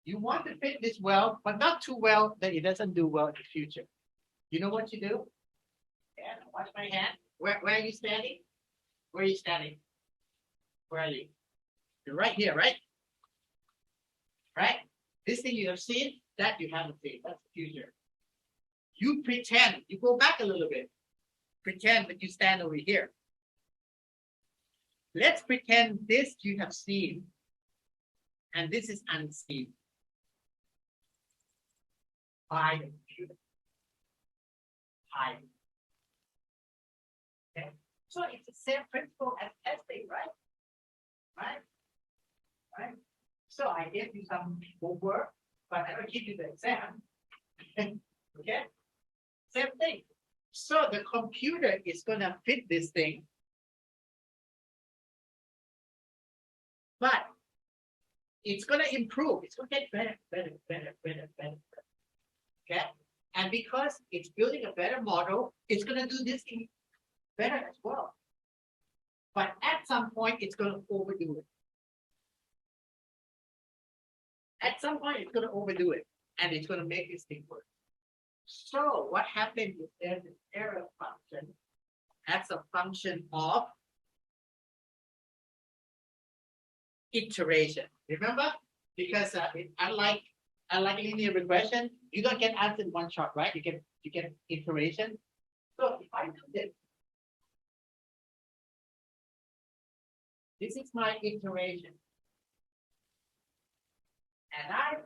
You want to fit this well, but not too well that it doesn't do well in the future. You know what you do? Yeah, watch my hand. Where are you standing? Where are you standing? Where are you? You're right here, right? Right? This thing you have seen, that you haven't seen. That's the future. You pretend, you go back a little bit. Pretend that you stand over here. Let's pretend this you have seen, and this is unseen by the computer. Okay. So it's the same principle as testing, right? Right? right? So I gave you some homework, but I don't give you the exam. Okay? Same thing. So the computer is gonna fit this thing. But it's gonna improve. It's gonna get better. Okay? And because it's building a better model, it's gonna do this thing better as well. But at some point, it's gonna overdo it. At some point, it's gonna overdo it, and it's gonna make this thing work. So what happens is there's an error function as a function of iteration. Remember? Because unlike linear regression, you don't get answer in one shot, right? You get iteration. So if I do this is my iteration. And I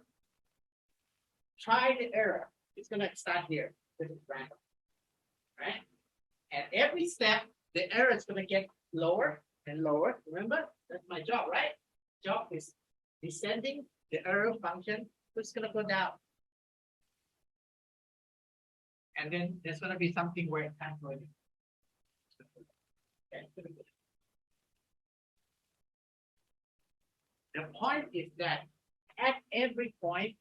try the error. It's gonna start here. This is random. Right? And every step, the error is gonna get lower and lower. Remember? That's my job, right? Job is descending the error function, so it's gonna go down. And then there's gonna be something where it can't go in. Okay. The point is that at every point,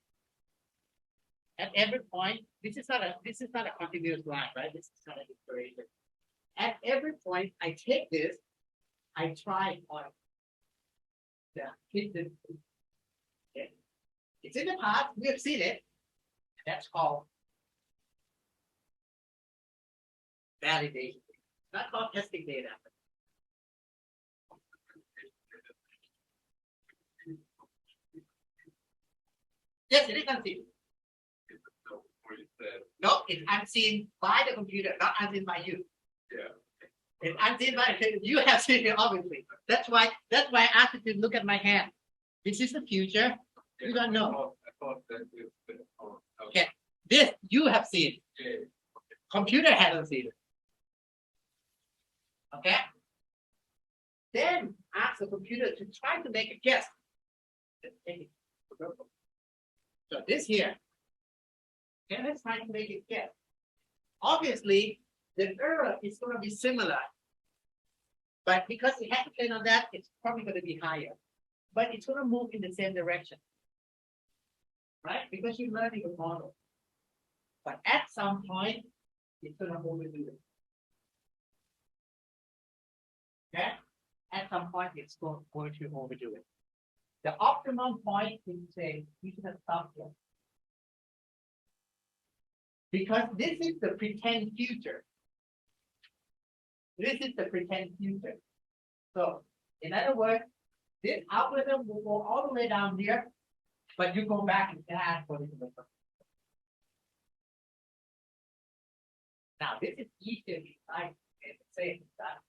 this is not a continuous line, right? This is not an iteration. At every point, I take this, I try on the hidden. Okay. It's in the past, we have seen it. That's called validation. It's not called testing data. Yes, it is unseen. No, it's unseen by the computer, not unseen by you. Yeah. It's unseen by you have seen it, obviously. That's why I asked you to look at my hand. This is the future. You don't know. I thought that is Okay. This you have seen. okay. Computer hasn't seen it. Okay. Then ask the computer to try to make a guess. So this here. Okay, let's try to make it guess. Obviously, the error is going to be similar. But because it has to play on that, it's probably going to be higher. But it's going to move in the same direction. Right? Because you're learning a model. But at some point, it's going to overdo it. Okay? At some point, it's going to overdo it. The optimum point is say, you should have stopped here. Because this is the pretend future. This is the pretend future. So, in other words, this algorithm will go all the way down here, but you go back and add for this. Now, this is easier to decide and say that.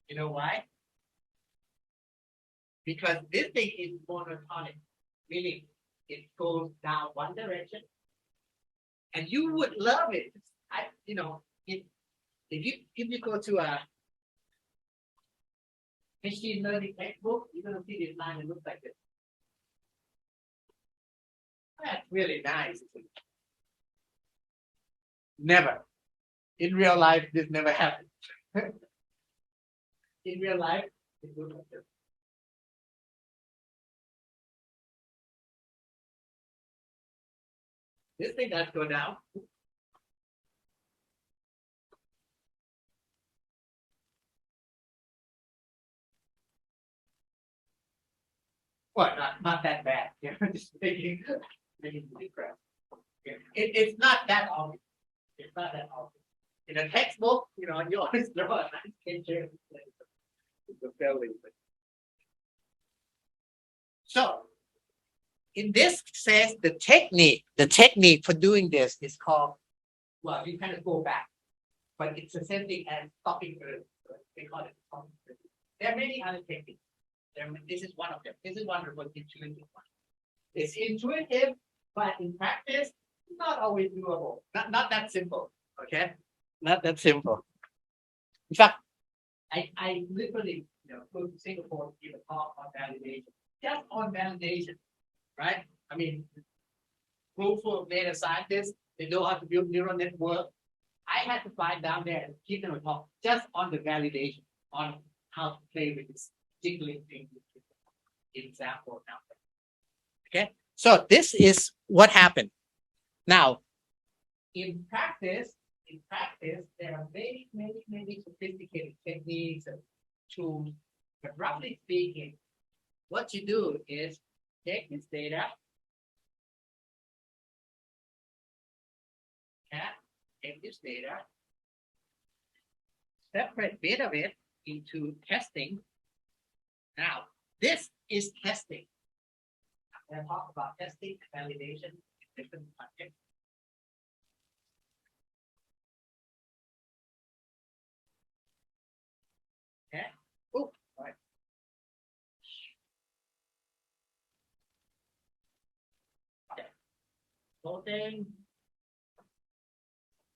You know why? Because this thing is monotonic, meaning it goes down one direction. And you would love it. If you go to a machine learning textbook, you're gonna see this line that looks like this. That's really nice. Never. In real life, this never happens. In real life, it looks like this. This thing does go down. Well, not that bad. Just making crap. It's not that obvious. It's not that obvious. In a textbook, you always throw a nice picture. So, in this sense, the technique for doing this is called, well, you kind of go back, but it's the same thing as stopping early. They call it stopping early. There are many other techniques. This is one of them. This is one of the most intuitive ones. It's intuitive, but in practice, not always doable. Not that simple. Okay, not that simple. In fact, I literally go to Singapore to give a talk on validation. just on validation, right? I mean, group full of data scientists, they know how to build neural network. I had to fly down there and keep them talk just on the validation, on how to play with this jiggling thing. Example now. Okay, so this is what happened. Now, in practice, there are many sophisticated techniques and tools. But roughly speaking, what you do is take this data, take this data, separate bit of it into testing. Now, this is testing. I'm going to talk about testing and validation in different contexts. Okay. Ooh, all right. Okay. Loading.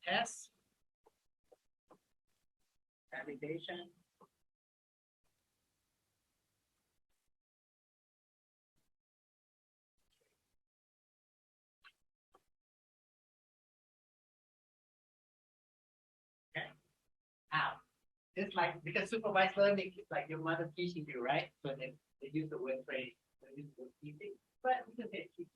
Test. Validation. Okay. Now, it's like, because supervised learning is like your mother teaching you, right? So they use the word training, they use the word teaching, but you can say teaching.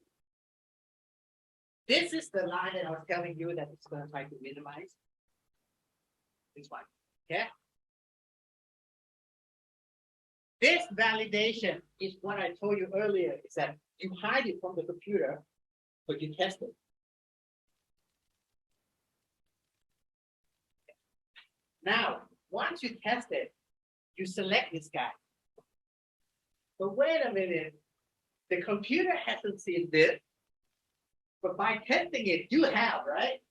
This is the line that I was telling you that it's going to try to minimize. This one, okay? This validation is what I told you earlier, is that you hide it from the computer, but you test it. Now, once you test it, you select this guy. But wait a minute, the computer hasn't seen this, but by testing it, you have, right?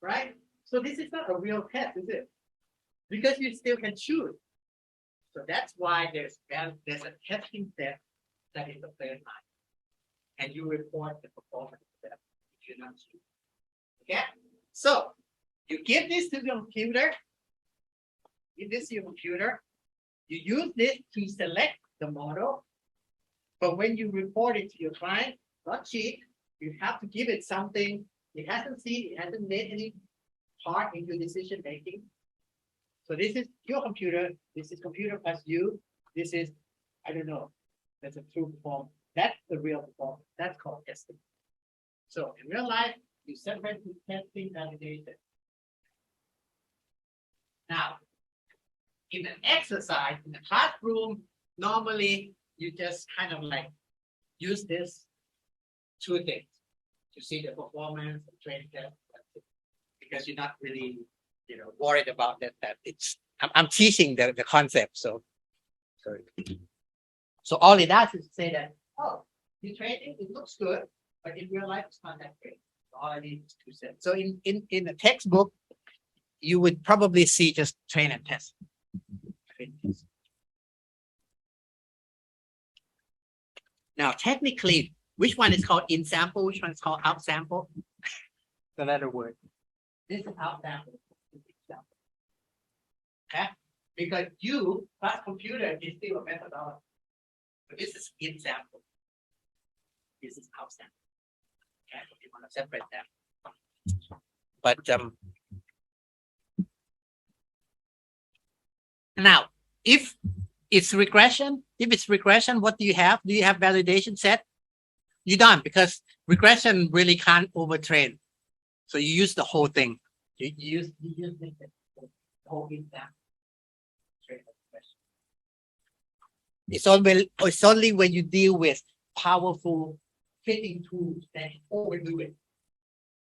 Right? So this is not a real test, is it? Because you still can choose. So that's why there's a testing step that is the third line. And you report the performance step if you're not sure. Okay? So you give this to the computer, you use this to select the model, but when you report it to your client, not cheat, you have to give it something it hasn't seen, it hasn't made any part in your decision making. So this is your computer, this is computer plus you, this is, I don't know, that's a true performance. That's the real performance. That's called testing. So in real life, you separate the testing validation. Now, in an exercise, in the classroom, normally you just kind of like use this two things to see the performance and training test, because you're not really, worried about that. It's I'm teaching the concept, so all it does is say that, oh, the training, it looks good, but in real life it's not that great. So all I need is 2 cents. So in the textbook, you would probably see just train and test. Now, technically, which one is called in sample? Which one is called out sample? Another word. This is out sample. Okay? Because you plus computer is still a methodology. But this is in sample. This is out sample. Okay, so you want to separate them. But now, if it's regression, what do you have? Do you have validation set? You don't, because regression really can't overtrain. So you use the whole thing. You use the whole example. It's only when you deal with powerful fitting tools that overdo it,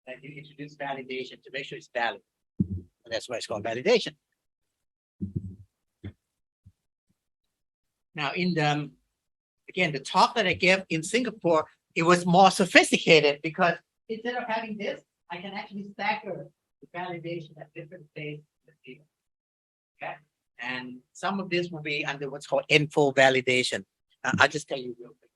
that you introduce validation to make sure it's valid. And that's why it's called validation. Now, in the talk that I gave in Singapore, it was more sophisticated, because instead of having this, I can actually stagger the validation at different stages of the data. Okay, and some of this will be under what's called info validation. I'll just tell you real quick.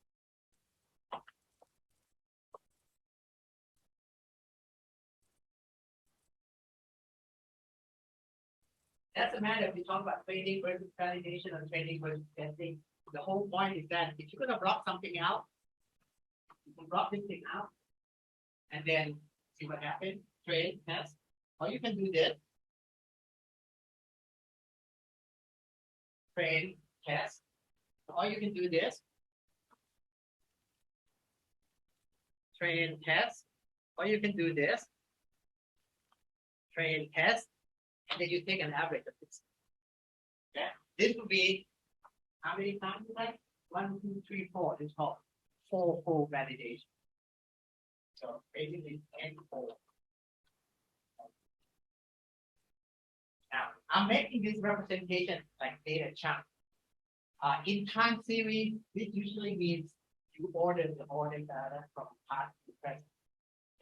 That's a matter if you talk about training versus validation or training versus testing. The whole point is that if you're gonna block something out, you can block this thing out, and then see what happens. Train, test. Or you can do this. Train, test. Or you can do this. Train, test. Or you can do this. Train, test. And then you take an average of this. Okay. This would be how many times? Like 1, 2, 3, 4. It's called 4-fold validation. So basically, N4. Now, I'm making this representation like data chunk. In time series, this usually means you order the order data from past to present.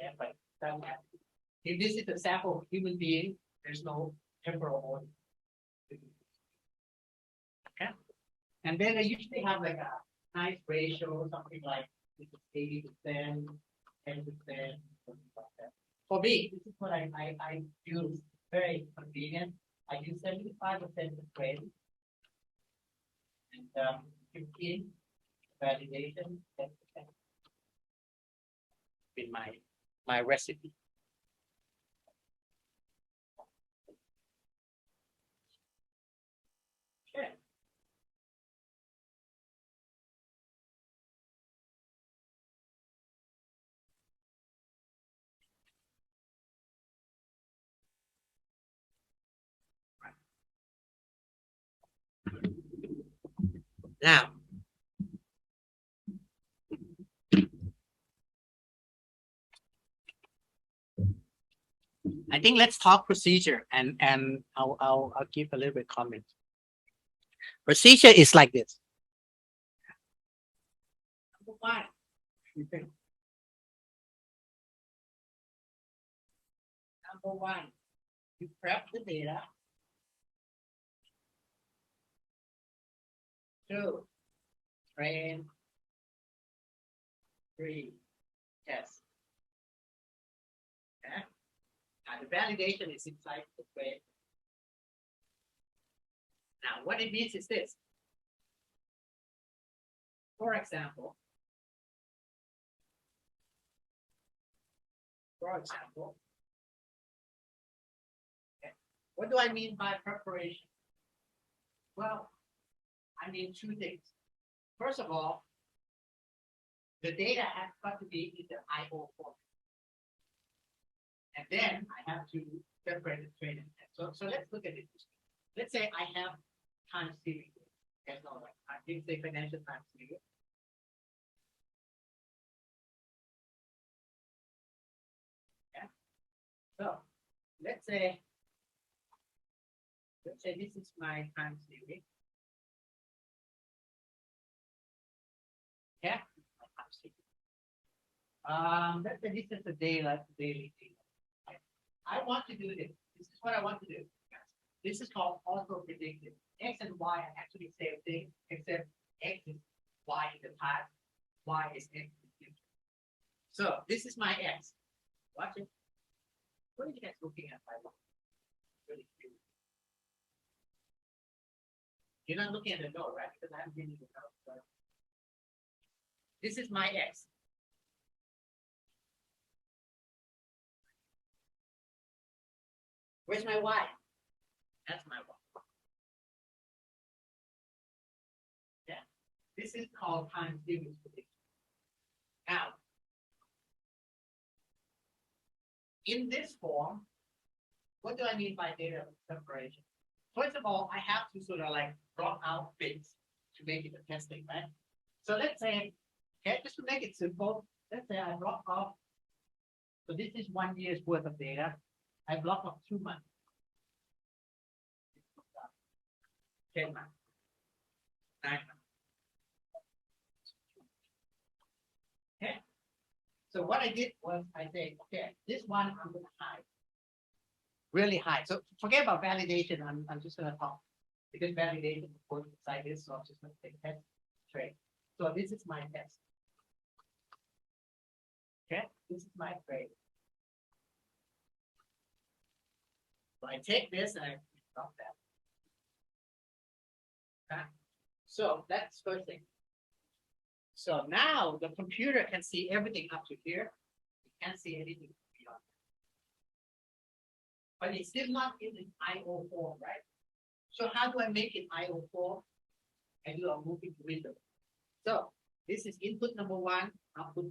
Yeah, but if this is a sample of human being, there's no temporal order. Okay. And then they usually have like a nice ratio, something like this is 80%, 10%, something like that. For me, this is what I use. Very convenient. I use 75% of training and 15 validation, 10% in my recipe. Okay. Now, I think let's talk procedure and I'll give a little bit comment. Procedure is like this. Number one, you prep the data. 2, train. 3, test. Okay. Now the validation is inside the train. Now what it means is this. For example, okay, what do I mean by preparation? Well, I mean 2 things. First of all, the data has got to be in the IO format. And then I have to separate the train and test. So let's look at it. Let's say I have time series. Yes, all right. I didn't say financial time series. Yeah. So let's say this is my time series. Yeah. Let's say this is the daily data. Okay. I want to do this. This is what I want to do. This is called auto-predictive. X and Y are actually the same thing, except X is Y in the past, Y is X in the future. So this is my X. Watch it. What are you guys looking at? Really cute. You're not looking at the note, right? Because I haven't given you the note. So this is my X. Where's my Y? That's my Y. Yeah. This is called time series prediction. Now, in this form, what do I mean by data separation? First of all, I have to sort of like block out bits to make it a testing, right? So let's say, okay, just to make it simple, let's say I block off. So this is 1 year's worth of data. I block off 2 months. 10 months. 9 months. Okay. So what I did was I said, okay, this one I'm going to hide. Really high. So forget about validation. I'm just going to talk because validation goes inside this. So I'm just going to take test trade. So this is my test. Okay, this is my trade. So I take this and I drop that. Okay. So that's first thing. So now the computer can see everything up to here. It can't see anything beyond. But it's still not in the IO form, right? So how do I make it IO form? I do a moving window. So this is input number one, output.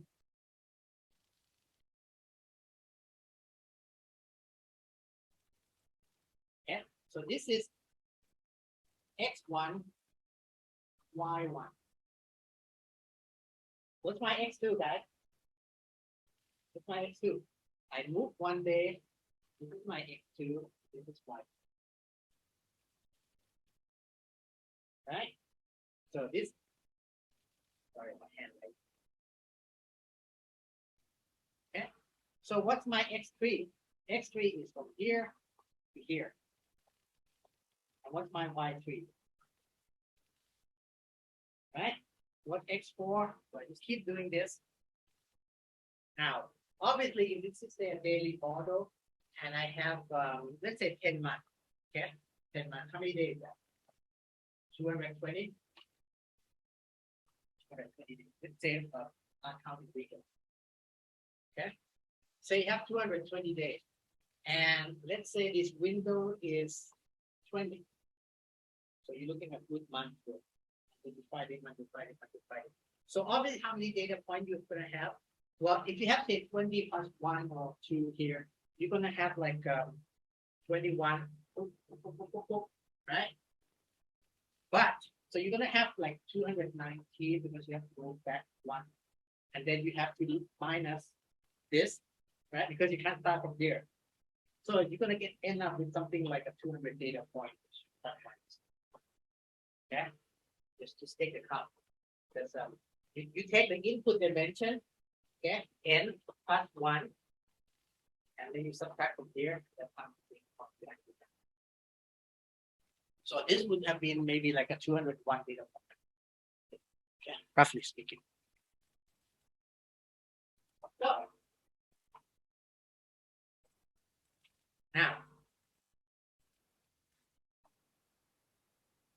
Yeah. So this is X1, Y1. What's my X2, guys? What's my X2? I move one day. This is my X2. This is Y. Right? So this, sorry, my hand. Okay. So what's my X3? X3 is from here to here. And what's my Y3? Right? What X4? So I just keep doing this. Now, obviously, if this is a daily model, and I have, let's say 10 months, okay? 10 months, how many days is that? 220? 220 days. Let's say uncounted weekend. Okay? So you have 220 days. And let's say this window is 20. So you're looking at good month for Friday, Monday, Friday, Monday, Friday. So obviously, how many data points you're going to have? Well, if you have say 20 plus 1 or 2 here, you're going to have like 21, right? But so you're going to have like 290 because you have to go back 1. And then you have to minus this, right? Because you can't start from there. So you're going to end up with something like a 200 data point. Okay? Just take the count. Because you take the input dimension, okay, n plus 1, and then you subtract from here. So this would have been maybe like a 201 data point. Okay, roughly speaking. So, now,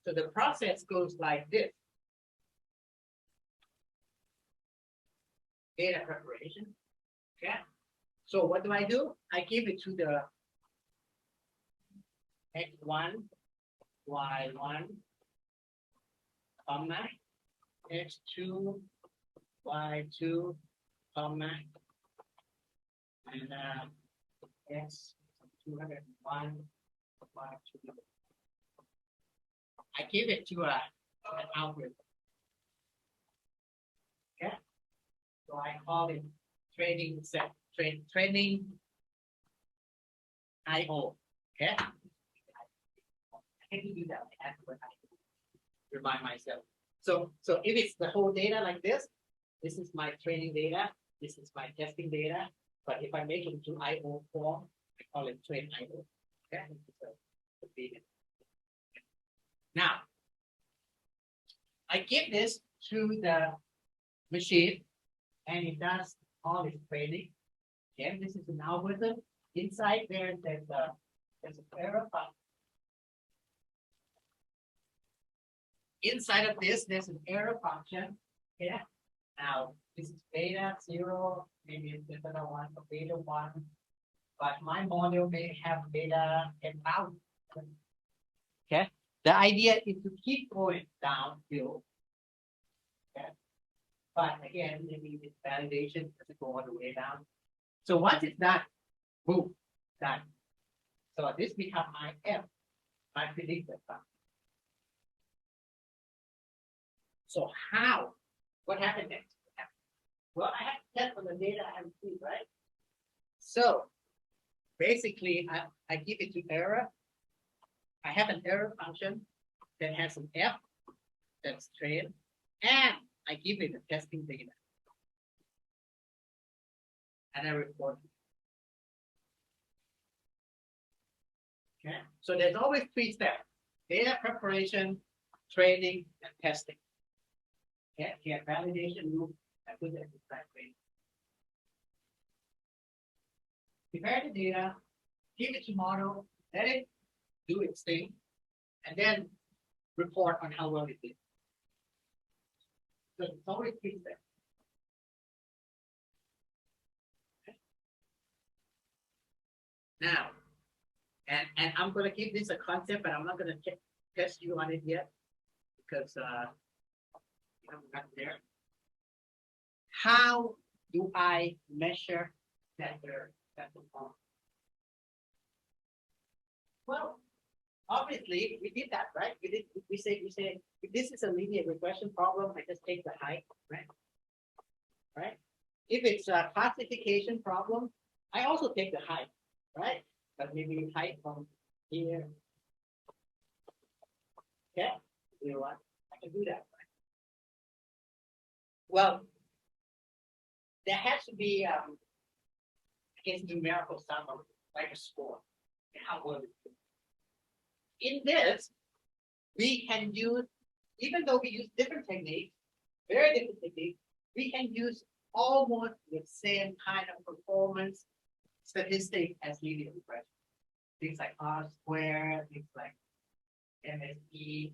so the process goes like this. Data preparation. Okay. So what do? I give it to the X1, Y1, comma, X2, Y2, comma, and X201, Y2. I give it to an algorithm. Okay. So I call it training set, training IO. Okay. I hate to do that. I have to remind myself. So if it's the whole data like this is my training data, this is my testing data. But if I make it into IO form, I call it train IO. Okay. Now, I give this to the machine, and it does all its training. Again, this is an algorithm. Inside there's an error function. Inside of this, there's an error function. Yeah. Now this is beta 0, maybe it's beta 1 or beta 1, but my model may have beta 10,000. Okay. The idea is to keep going downhill. Okay. But again, maybe this validation doesn't go all the way down. So once it's done, boom, done. So this becomes my F, my predicted function. So how? What happened next? Well, I have to test on the data I received, right? So basically, I give it to error. I have an error function that has an F that's trained, and I give it the testing data. And I report it. Okay, so there's always 3 steps: data preparation, training, and testing. Okay, here validation loop, I put that in that way. Prepare the data, give it to model, let it do its thing, and then report on how well it did. So it's always three steps. Now, and I'm going to keep this a concept, but I'm not going to test you on it yet because you know, not there. How do I measure that performance? Well, obviously we did that, right? We say if this is a linear regression problem, I just take the height, right? Right? If it's a classification problem, I also take the height, right? But maybe height from here. Okay, you know what? I can do that, right? Well, there has to be I guess numerical sum of like a score. How will it do? In this, we can use, even though we use different techniques, very different techniques, we can use almost the same kind of performance statistic as linear regression. Things like R squared, things like MSE,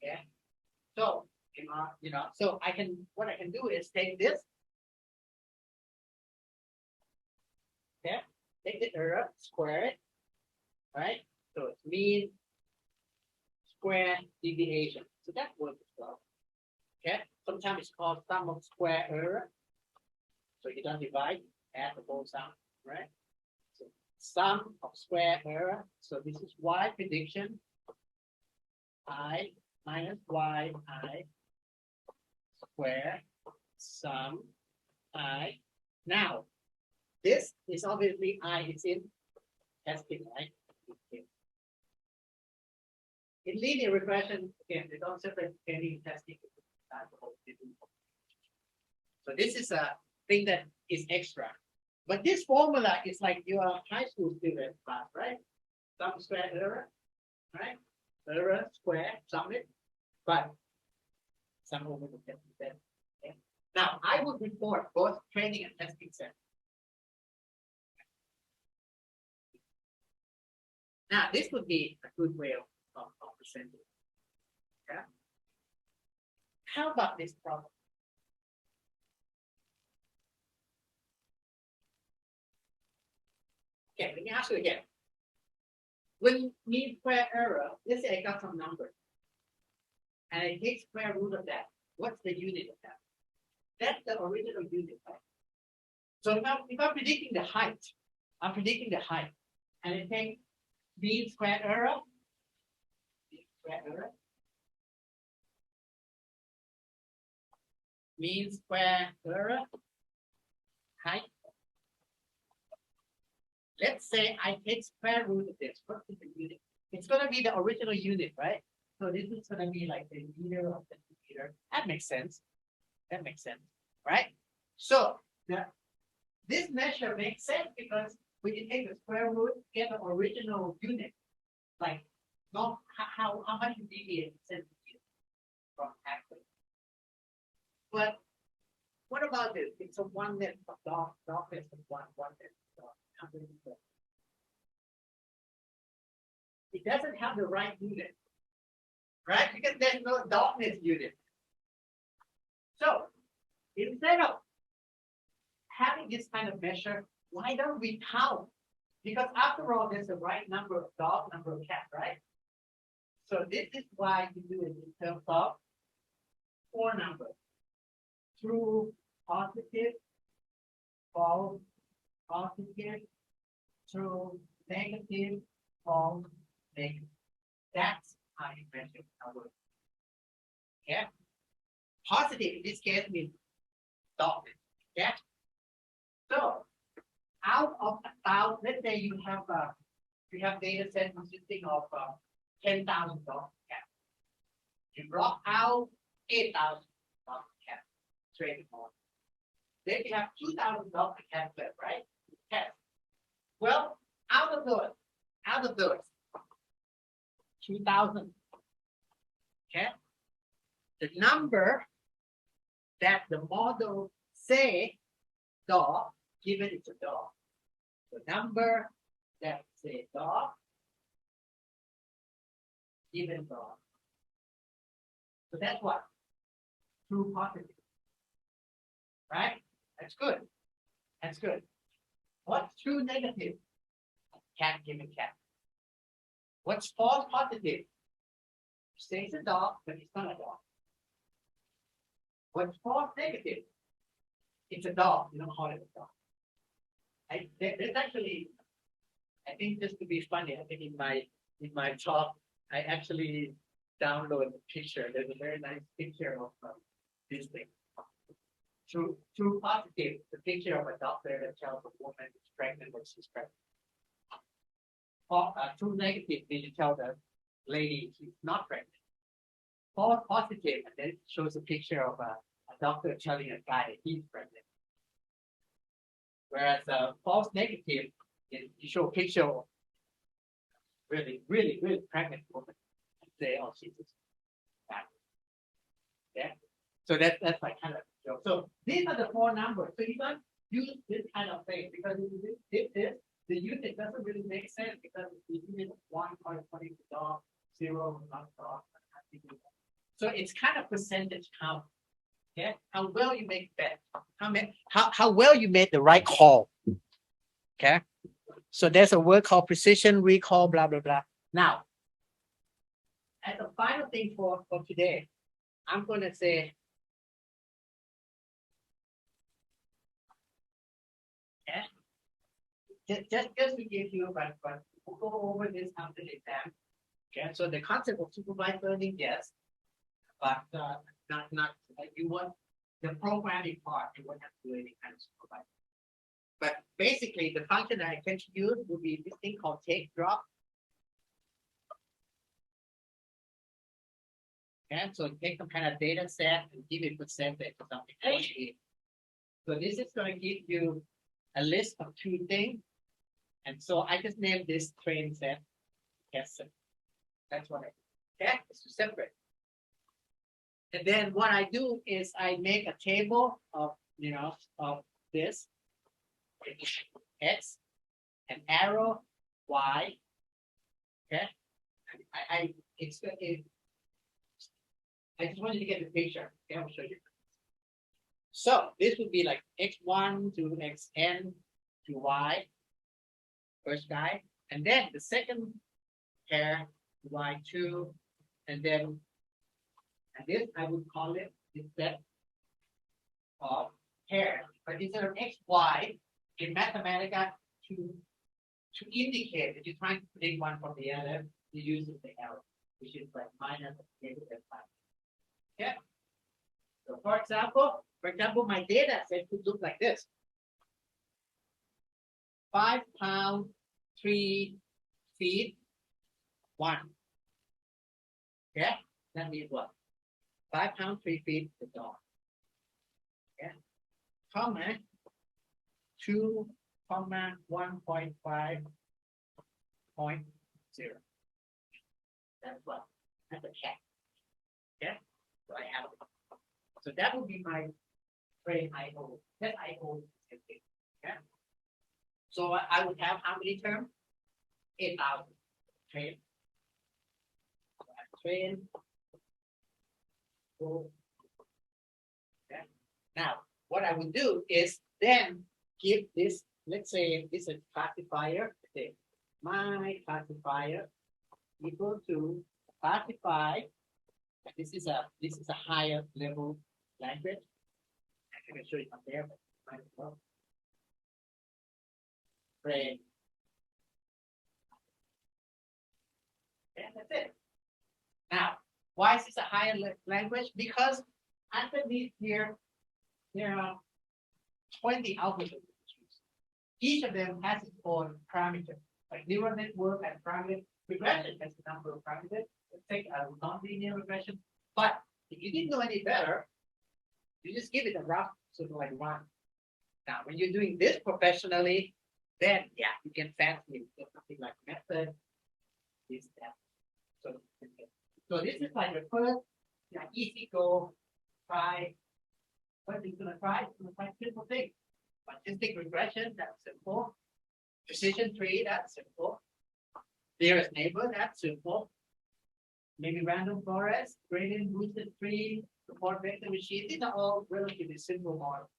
yeah. So, you know, so what I can do is take this, okay, take the error, square it, right? So it's mean square deviation. So that works as well. Okay, sometimes it's called sum of square error. So you don't divide, add the whole sum, right? So sum of square error. So this is y prediction, I minus y I square sum I. Now, this is obviously I is in testing, right? In linear regression, again, they don't separate any testing. So this is a thing that is extra. But this formula is like your high school student class, right? Sum square error, right? Error square, sum it, but sum over the testing set. Okay. Now, I would report both training and testing set. Now, this would be a good way of presenting. Yeah. How about this problem? Okay, let me ask you again. When mean square error, let's say I got some number, and I take square root of that. What's the unit of that? That's the original unit, right? So if I'm predicting the height, I'm predicting the height, and I take mean square error, mean square error, height. Let's say I take square root of this. What is the unit? It's going to be the original unit, right? So this is going to be like the meter of the meter. That makes sense. That makes sense, right? So this measure makes sense because when you take the square root, get the original unit, like not how much you deviate from actually. But what about this? It's a one net of darkness of one net of dark. It doesn't have the right unit, right? Because there's no darkness unit. So instead of having this kind of measure, why don't we count? Because after all, there's a right number of dog, number of cat, right? So this is why you do it in terms of 4 numbers. True, positive, false, positive, true, negative, false, negative. That's how you measure our. Yeah. Positive in this case means dog. Yeah. So out of 1,000, let's say you have data set consisting of 10,000 dog cats. You block out 8,000 dog cats. Straight on. Then you have 2,000 dog cats left, right? Cats. Well, out of those 2,000. Okay. The number that the model say dog, given it's a dog. The number that say dog, given dog. So that's what? True positive. right? That's good. That's good. What's true negative? Cat giving cat. What's false positive? Say it's a dog, but it's not a dog. What's false negative? It's a dog. You don't call it a dog. There's actually, I think just to be funny, I think in my talk, I actually download a picture. There's a very nice picture of this thing. True positive, the picture of a doctor that tells a woman is pregnant when she's pregnant. True negative, you tell the lady she's not pregnant. False positive, and then it shows a picture of a doctor telling a guy that he's pregnant. Whereas false negative, you show a picture of really pregnant woman and say, oh, she's pregnant. Yeah. So that's like kind of joke. So these are the four numbers. So you don't use this kind of thing because if the unit doesn't really make sense because the unit 1 corresponding to dog, 0 not dog. So it's kind of percentage count. Yeah, how well you make bet. How well you made the right call. Okay. So there's a word called precision, recall, blah, blah, blah. Now, as a final thing for today, I'm going to say, yeah, just to give you, but we'll go over this after the exam. Okay, so the concept of supervised learning, yes, but not you want the programming part, you won't have to do any kind of supervised. But basically, the function that I can use would be this thing called take drop. Okay, so take some kind of data set and give it percentage or something. So this is going to give you a list of 2 things. And so I just named this train set. Yes, that's what I do. Okay, it's separate. And then what I do is I make a table of of this X, an arrow Y. Okay, I just wanted to get the picture. Okay, I'll show you. So this would be like X1 to Xn to Y. First guy, and then the second pair Y2, and this I would call it the set of pairs. But instead of XY in Mathematica to indicate that you're trying to predict one from the other, you use the arrow, which is like minus negative sign. Yeah. So for example, my data set could look like this. 5 pounds, 3 feet, 1. Yeah, that means what? 5 pounds, 3 feet, the dog. Yeah, comma 2, 1.5.0. That's what? That's a cat. Yeah, so I have it. So that would be my frame IO. That IO is okay. Yeah. So I would have how many terms? 8,000. Train. Train. Okay. Now, what I would do is then give this, let's say this is a classifier. Say, my classifier equal to classify. This is a higher level language. I can show you up there, but might as well. Frame. And that's it. Now, why is this a higher language? Because underneath here, there are 20 algorithms. Each of them has its own parameter. Like neural network and parameter regression has a number of parameters. Let's take a non-linear regression. But if you didn't know any better, you just give it a rough sort of like 1. Now, when you're doing this professionally, then yeah, you can fancy something like method, this, that. So this is like the first easy go try. What you're gonna try? You're gonna try simple things. Logistic regression, that's simple. Precision tree, that's simple. Nearest neighbor, that's simple. Maybe random forest, gradient boosted tree, support vector machine. These are all relatively simple models.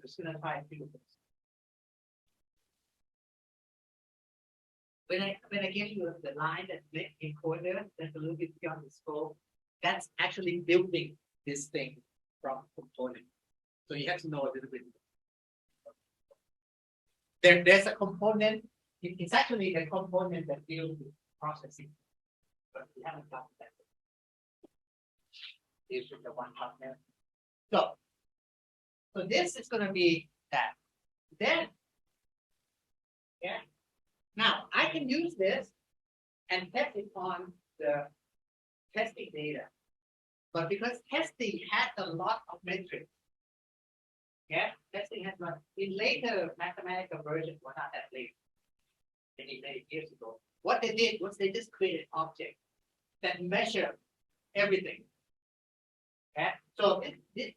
Just gonna try to do this. When I give you the line that encoder that's a little bit beyond the scope, that's actually building this thing from component. So you have to know a little bit. There's a component. It's actually a component that deals with processing, but we haven't done that. This is the one partner. So this is going to be that. Then, yeah. Now I can use this and test it on the testing data, but because testing has a lot of metrics, yeah, testing has one in later mathematical versions, well, not that late, many years ago. What they did was they just created objects that measure everything. Yeah, so this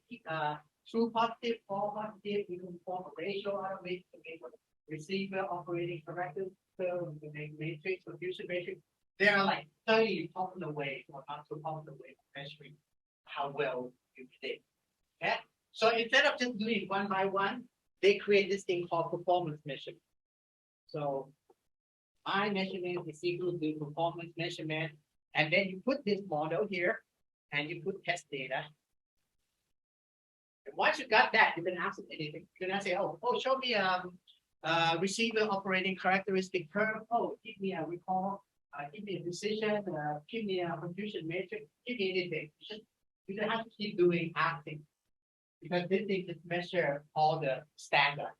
true positive, false positive, you can form a ratio out of it to make what receiver operating characters, so you make matrix, confusion matrix. There are like 30 popular ways or not so popular ways of measuring how well you predict. Yeah. So instead of just doing one by one, they create this thing called performance measurement. So my measurement is equal to performance measurement, and then you put this model here, and you put test data. And once you got that, you can ask it anything. You can say, oh, show me receiver operating characteristic curve. Oh, give me a recall. Give me a decision. Give me a confusion matrix. Give me anything. You don't have to keep doing asking, because this thing just measure all the standard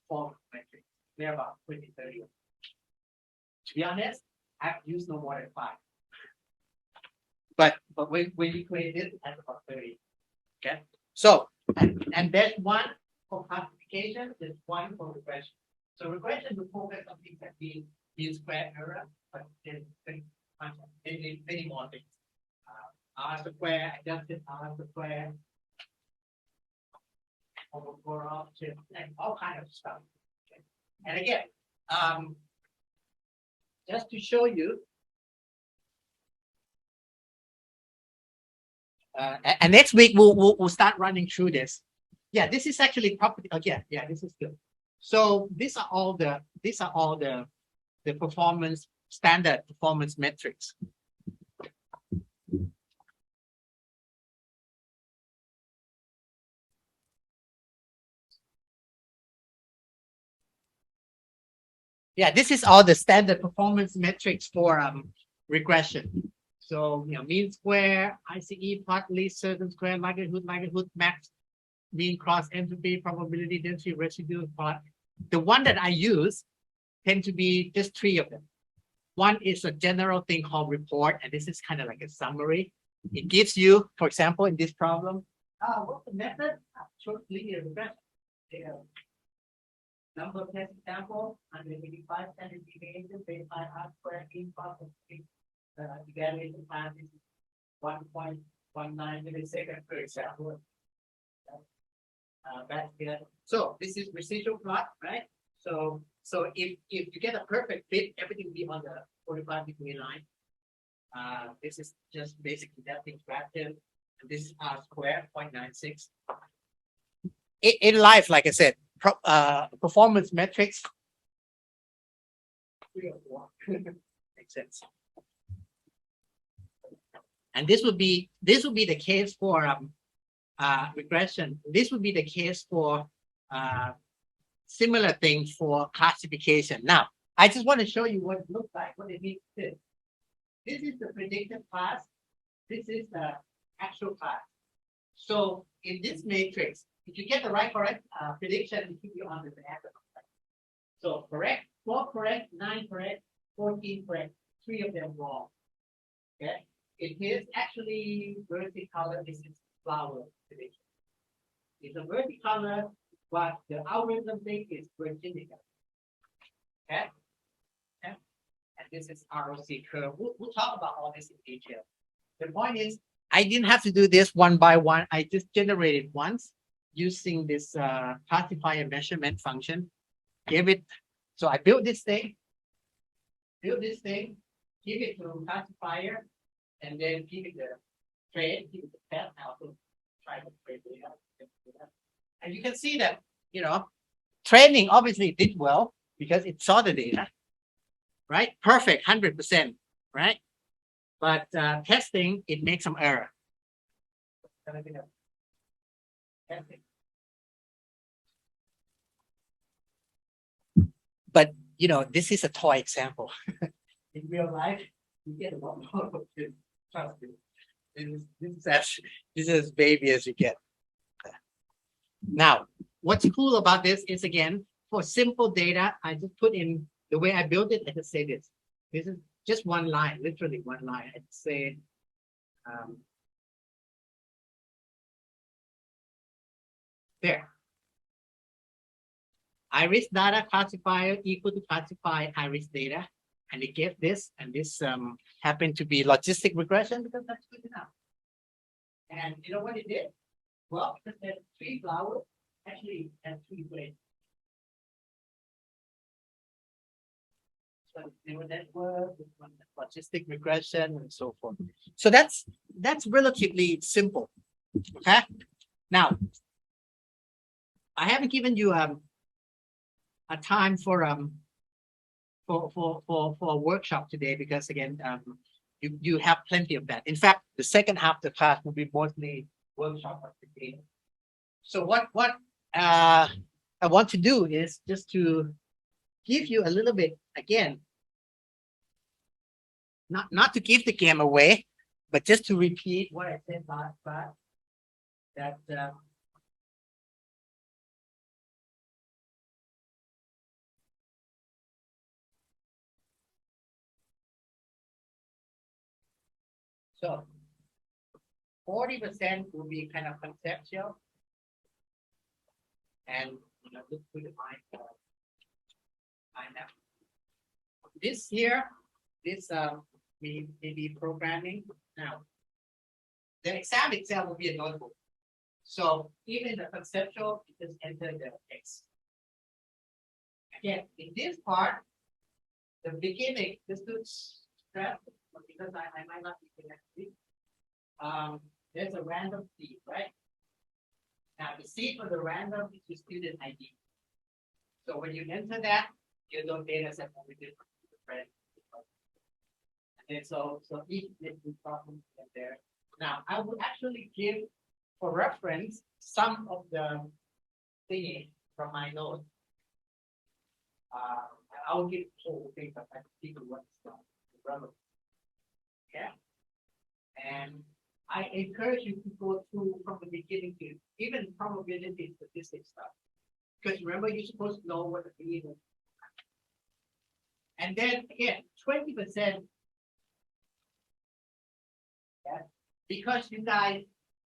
form metrics. They're about 20, 30. To be honest, I've used no more than 5. But when you create this, it has about 30. Okay. So and there's one for classification, there's one for regression. So regression will focus on things that mean square error, but there's many more things. R square, adjusted R square, overall, and all kind of stuff. Okay. And again, just to show you, and next week we'll start running through this. Yeah, this is actually property. Oh, yeah, this is good. So these are all the performance standard performance metrics. Yeah, this is all the standard performance metrics for regression. So mean square, ICE, plot, least, certain square, likelihood, max, mean cross entropy, probability density, residue plot. The one that I use tend to be just 3 of them. One is a general thing called report, and this is kind of like a summary. It gives you, for example, in this problem, what's the method? Short linear regression. Number of test example, 185 standard deviation, baseline R squared, mean process, evaluation time is 1.19 milliseconds per example. That's good. So this is residual plot, right? So if you get a perfect fit, everything will be on the 45-degree line. This is just basically that interactive. And this is R squared, 0.96. In life, like I said, performance metrics. Makes sense. And this would be the case for regression. This would be the case for similar things for classification. Now, I just want to show you what it looks like, what it means. This is the predicted class. This is the actual class. So in this matrix, if you get the correct prediction, it keep you on the answer. So correct, 12 correct, 9 correct, 14 correct, 3 of them wrong. Okay, it is actually verticolor. This is flower prediction. It's a verticolor, but the algorithm thing is vertical. Okay, and this is ROC curve. We'll talk about all this in detail. The point is, I didn't have to do this one by one. I just generated once using this classifier measurement function. So I built this thing, give it to classifier, and then give it the trade, give it the test. I also try to trade data. And you can see that, training obviously did well because it saw the data, right? Perfect, 100%, right? But testing, it makes some error. Testing. But, this is a toy example. In real life, you get a lot more of this. Trust me. This is as baby as you get. Now, what's cool about this is, again, for simple data, I just put in the way I built it. I just say this. This is just one line, literally one line. I'd say, there. Iris data classifier equal to classify iris data. And it gave this, and this happened to be logistic regression because that's good enough. And you know what it did? Well, it had 3 flowers, actually had 3 grades. So neural network, logistic regression, and so forth. So that's relatively simple. Okay. Now, I haven't given you a time for a workshop today because again, you have plenty of that. In fact, the second half of the class will be mostly workshop of the data. So what I want to do is just to give you a little bit again, not to give the game away, but just to repeat what I said last class. That so 40% will be kind of conceptual, and look through the mind. This here, this maybe programming. Now, the exam itself will be a notebook. So even the conceptual, you just enter the text. Again, in this part, the beginning, this looks stressed because I might not be connected. There's a random seed, right? Now the seed for the random is your student ID. So when you enter that, you don't data set will be different. And then so each problem there. Now I would actually give for reference some of the thingy from my notes. I will give the whole thing, but I think what's relevant. Yeah. And I encourage you to go through from the beginning to even probability statistics stuff. Because remember, you're supposed to know what the mean is. And then again, 20%. Yeah, because you guys,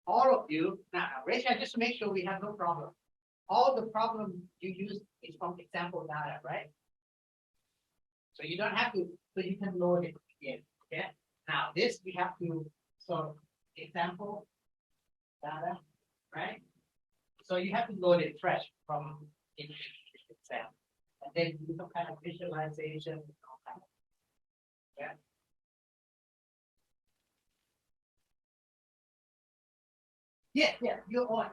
all of you, now Rachel, just make sure we have no problem. All the problem you use is from example data, right? So you don't have to, so you can load it again. Okay. Now this we have to, so example data, right? So you have to load it fresh from exam, and then do some kind of visualization and all that. Yeah. Yeah, you're on.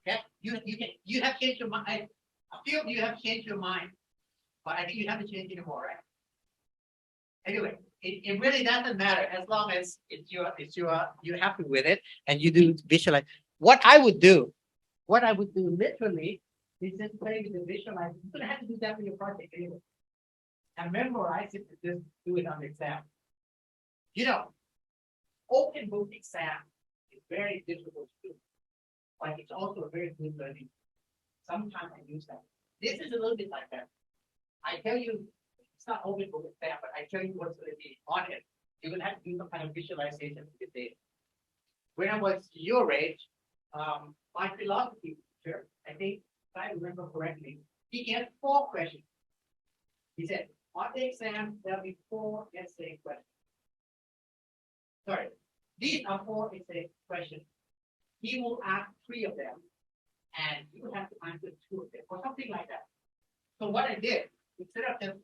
Okay, you have changed your mind. I feel you have changed your mind, but I think you haven't changed anymore, right? Anyway, it really doesn't matter as long as you're happy with it and you do visualize. What I would do literally is just play with the visualize. You're gonna have to do that for your project anyway. And memorize it to just do it on the exam. Open book exam is very difficult to do, but it's also a very good learning. Sometimes I use that. This is a little bit like that. I tell you, it's not open book exam, but I tell you what's going to be on it. You're going to have to do some kind of visualization of the data. When I was your age, my philosophy teacher, I think, if I remember correctly, he gave 4 questions. He said, on the exam, there'll be 4 essay questions. Sorry, these are 4 essay questions. He will ask 3 of them, and you have to answer 2 of them, or something like that. So what I did, instead of just,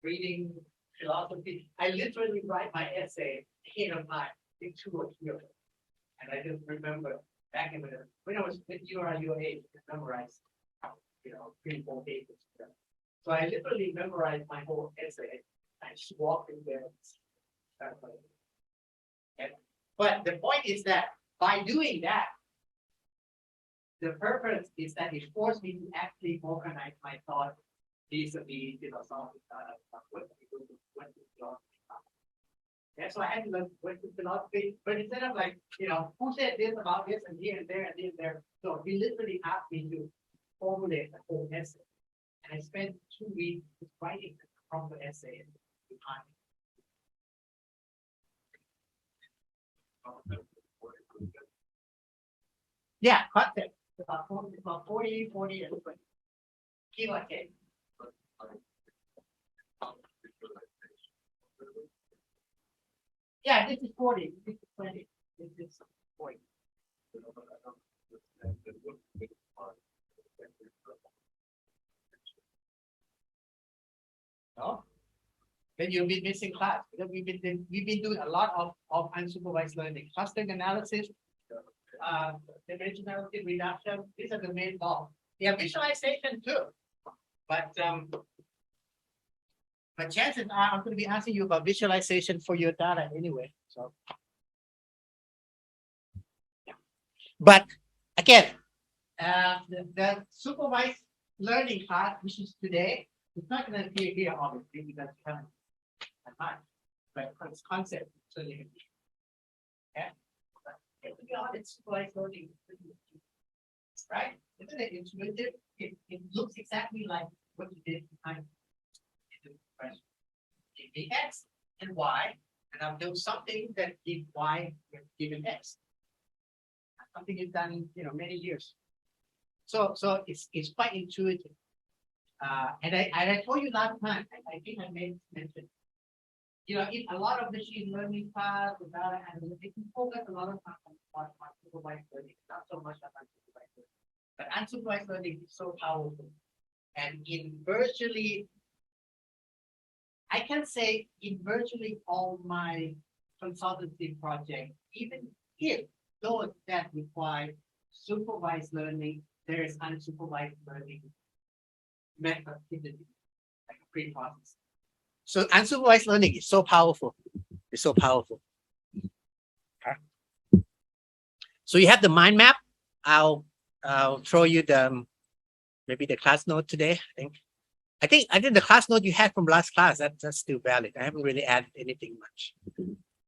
reading philosophy, I literally write my essay ahead of time in 2 or 3 of them. And I just remember back in when I was with you or your age, I memorized, 3-4 pages. So I literally memorized my whole essay. I just walked in there. Okay. But the point is that by doing that, the purpose is that it forced me to actually organize my thoughts vis-a-vis, some what yeah, so I had to learn what is philosophy, but instead of who said this about this and here and there and here and there, so he literally asked me to formulate a whole essay, and I spent 2 weeks just writing from the essay and yeah, concept about 40, and 20. Keep on getting. Yeah, this is 40, this is 20, this is 40. No? Then you'll be missing class because we've been doing a lot of unsupervised learning, clustering analysis, dimensionality reduction. These are the main goals. Yeah, visualization too, but chances are I'm going to be asking you about visualization for your data anyway. So, yeah. But again, the supervised learning class, which is today, it's not going to appear here obviously because you haven't had much, but it's concept. So you can, yeah. To be honest, supervised learning, right? Isn't it intuitive? It looks exactly like what you did behind. Give me X and Y, and I'll do something that give Y given X. Something you've done, many years. So it's quite intuitive. And I told you last time, I think I made mention. In a lot of machine learning class, the data analytics, you focus a lot of time on supervised learning, not so much on unsupervised learning. But unsupervised learning is so powerful, and I can say in virtually all my consultancy projects, even if those that require supervised learning, there is unsupervised learning method hidden, like a pre-process. So unsupervised learning is so powerful. It's so powerful. Okay. So you have the mind map. I'll throw you maybe the class note today. I think the class note you had from last class, that's still valid. I haven't really added anything much.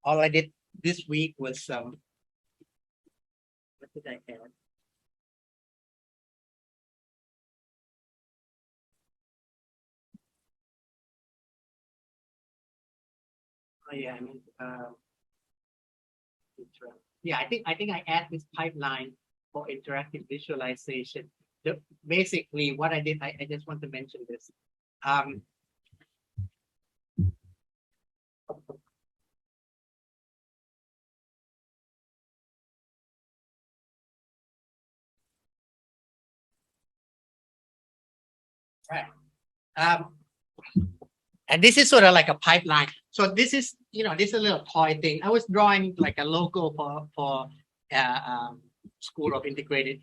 All I did this week was what did I add? Oh yeah, I mean, yeah, I think I add this pipeline for interactive visualization. Basically, what I did, I just want to mention this. Right. And this is sort of like a pipeline. So this is, this is a little toy thing. I was drawing like a logo for School of Integrated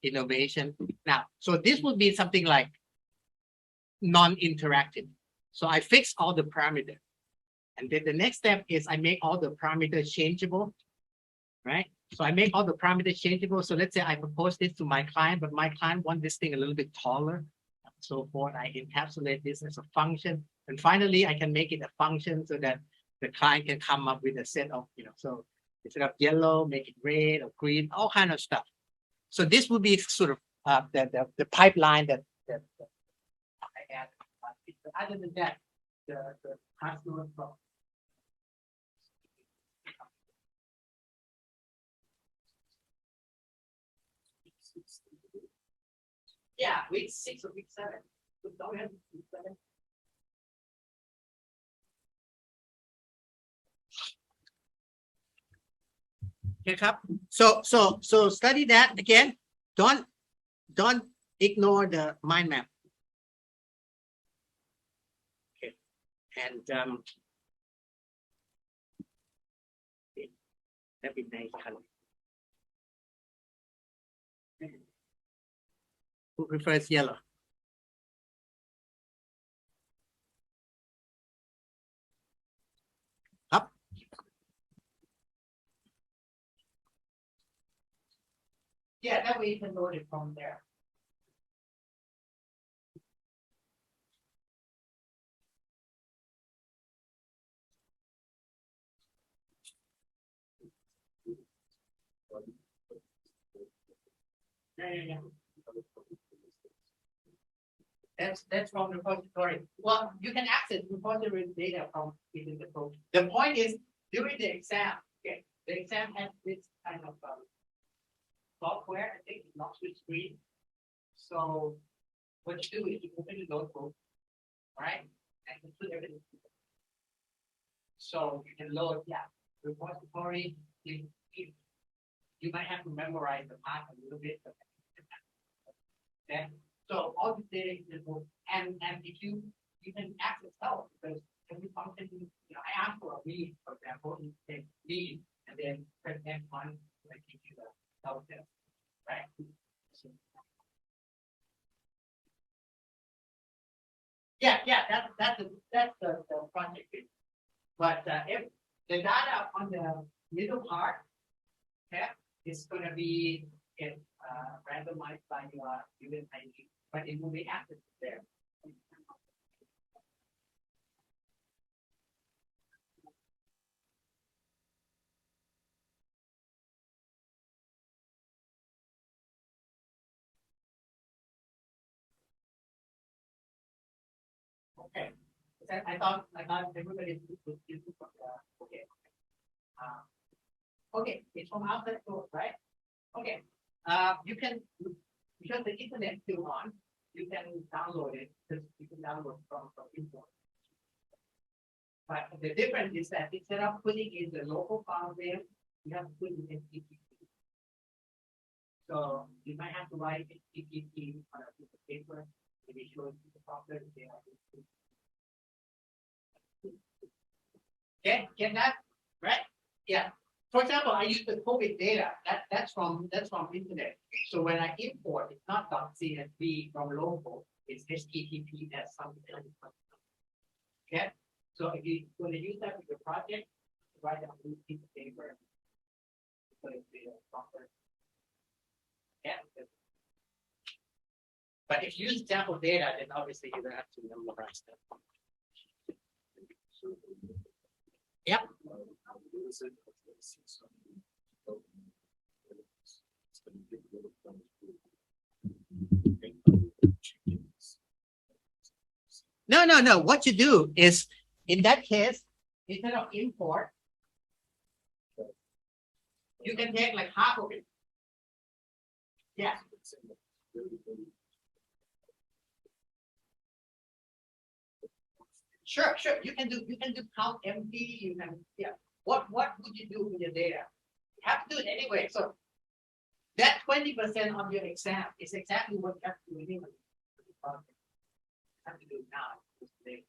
Innovation. Now, so this would be something like non-interactive. So I fix all the parameters. And then the next step is I make all the parameters changeable, right? So I make all the parameters changeable. So let's say I propose this to my client, but my client wants this thing a little bit taller. So forth, I encapsulate this as a function. And finally, I can make it a function so that the client can come up with a set of, so instead of yellow, make it red or green, all kind of stuff. So this would be sort of the pipeline that I add. Other than that, the customer problem. Yeah, week 6 or week 7. Don't we have week 7? Okay,ครับ. So study that again. Don't ignore the mind map. Okay, and that'd be nice color. Who prefers yellow? Up. Yeah, that way you can load it from there. Yeah. That's from the repository. Well, you can access repository data from within the program. The point is during the exam, okay, the exam has this kind of software, I think, locks the screen. So what you do is you open the notebook, right, and you put everything. So you can load, yeah, repository. You might have to memorize the path a little bit. Okay. So all the data is visible, and if you can access help because every function, I ask for a read, for example, you take read and then press F1, like give you the help there, right? So, yeah, that's the project. But if the data on the middle part, okay, is going to be randomized by your unit ID, but it will be accessed there. Okay. I thought everybody would okay. Okay, it's from outside source, right? Okay. You can, because the internet is still on, you can download it. You can download from import. But the difference is that instead of putting in the local file there, you have to put in HTTP. So you might have to write HTTP on a piece of paper to be sure the software is there. Get that? Right? Yeah. For example, I use the COVID data. That's from internet. So when I import, it's not .csv from local, it's HTTPS something. Okay. So if you want to use that with your project, write down a piece of paper. Put it in the software. Yeah. But if you use sample data, then obviously you're gonna have to memorize them. Yep. No. What you do is, in that case, instead of import, you can take like half of it. Yeah. Sure. You can do count empty. You can, yeah. What would you do with your data? You have to do it anyway. So that 20% of your exam is exactly what you have to do anyway. You have to do it now. Okay?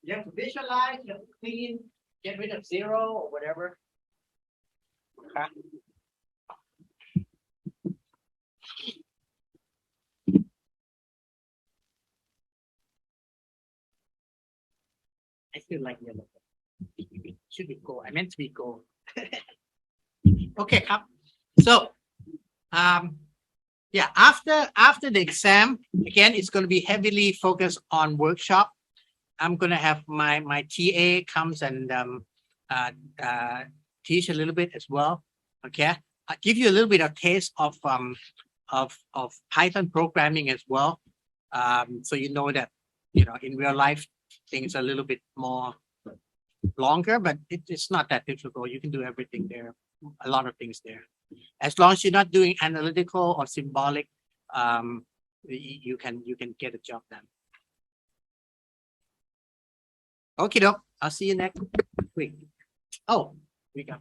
You have to visualize, you have to clean, get rid of zero or whatever. Okay. I feel like yellow. Should be gold. I meant to be gold. Okay, so yeah, after the exam, again, it's going to be heavily focused on workshop. I'm going to have my TA comes and teach a little bit as well. Okay, I'll give you a little bit of taste of Python programming as well. So you know that in real life things are a little bit more longer, but it's not that difficult. You can do everything there, a lot of things there. As long as you're not doing analytical or symbolic, you can get a job done. Okay, doc. I'll see you next week. Oh, we go.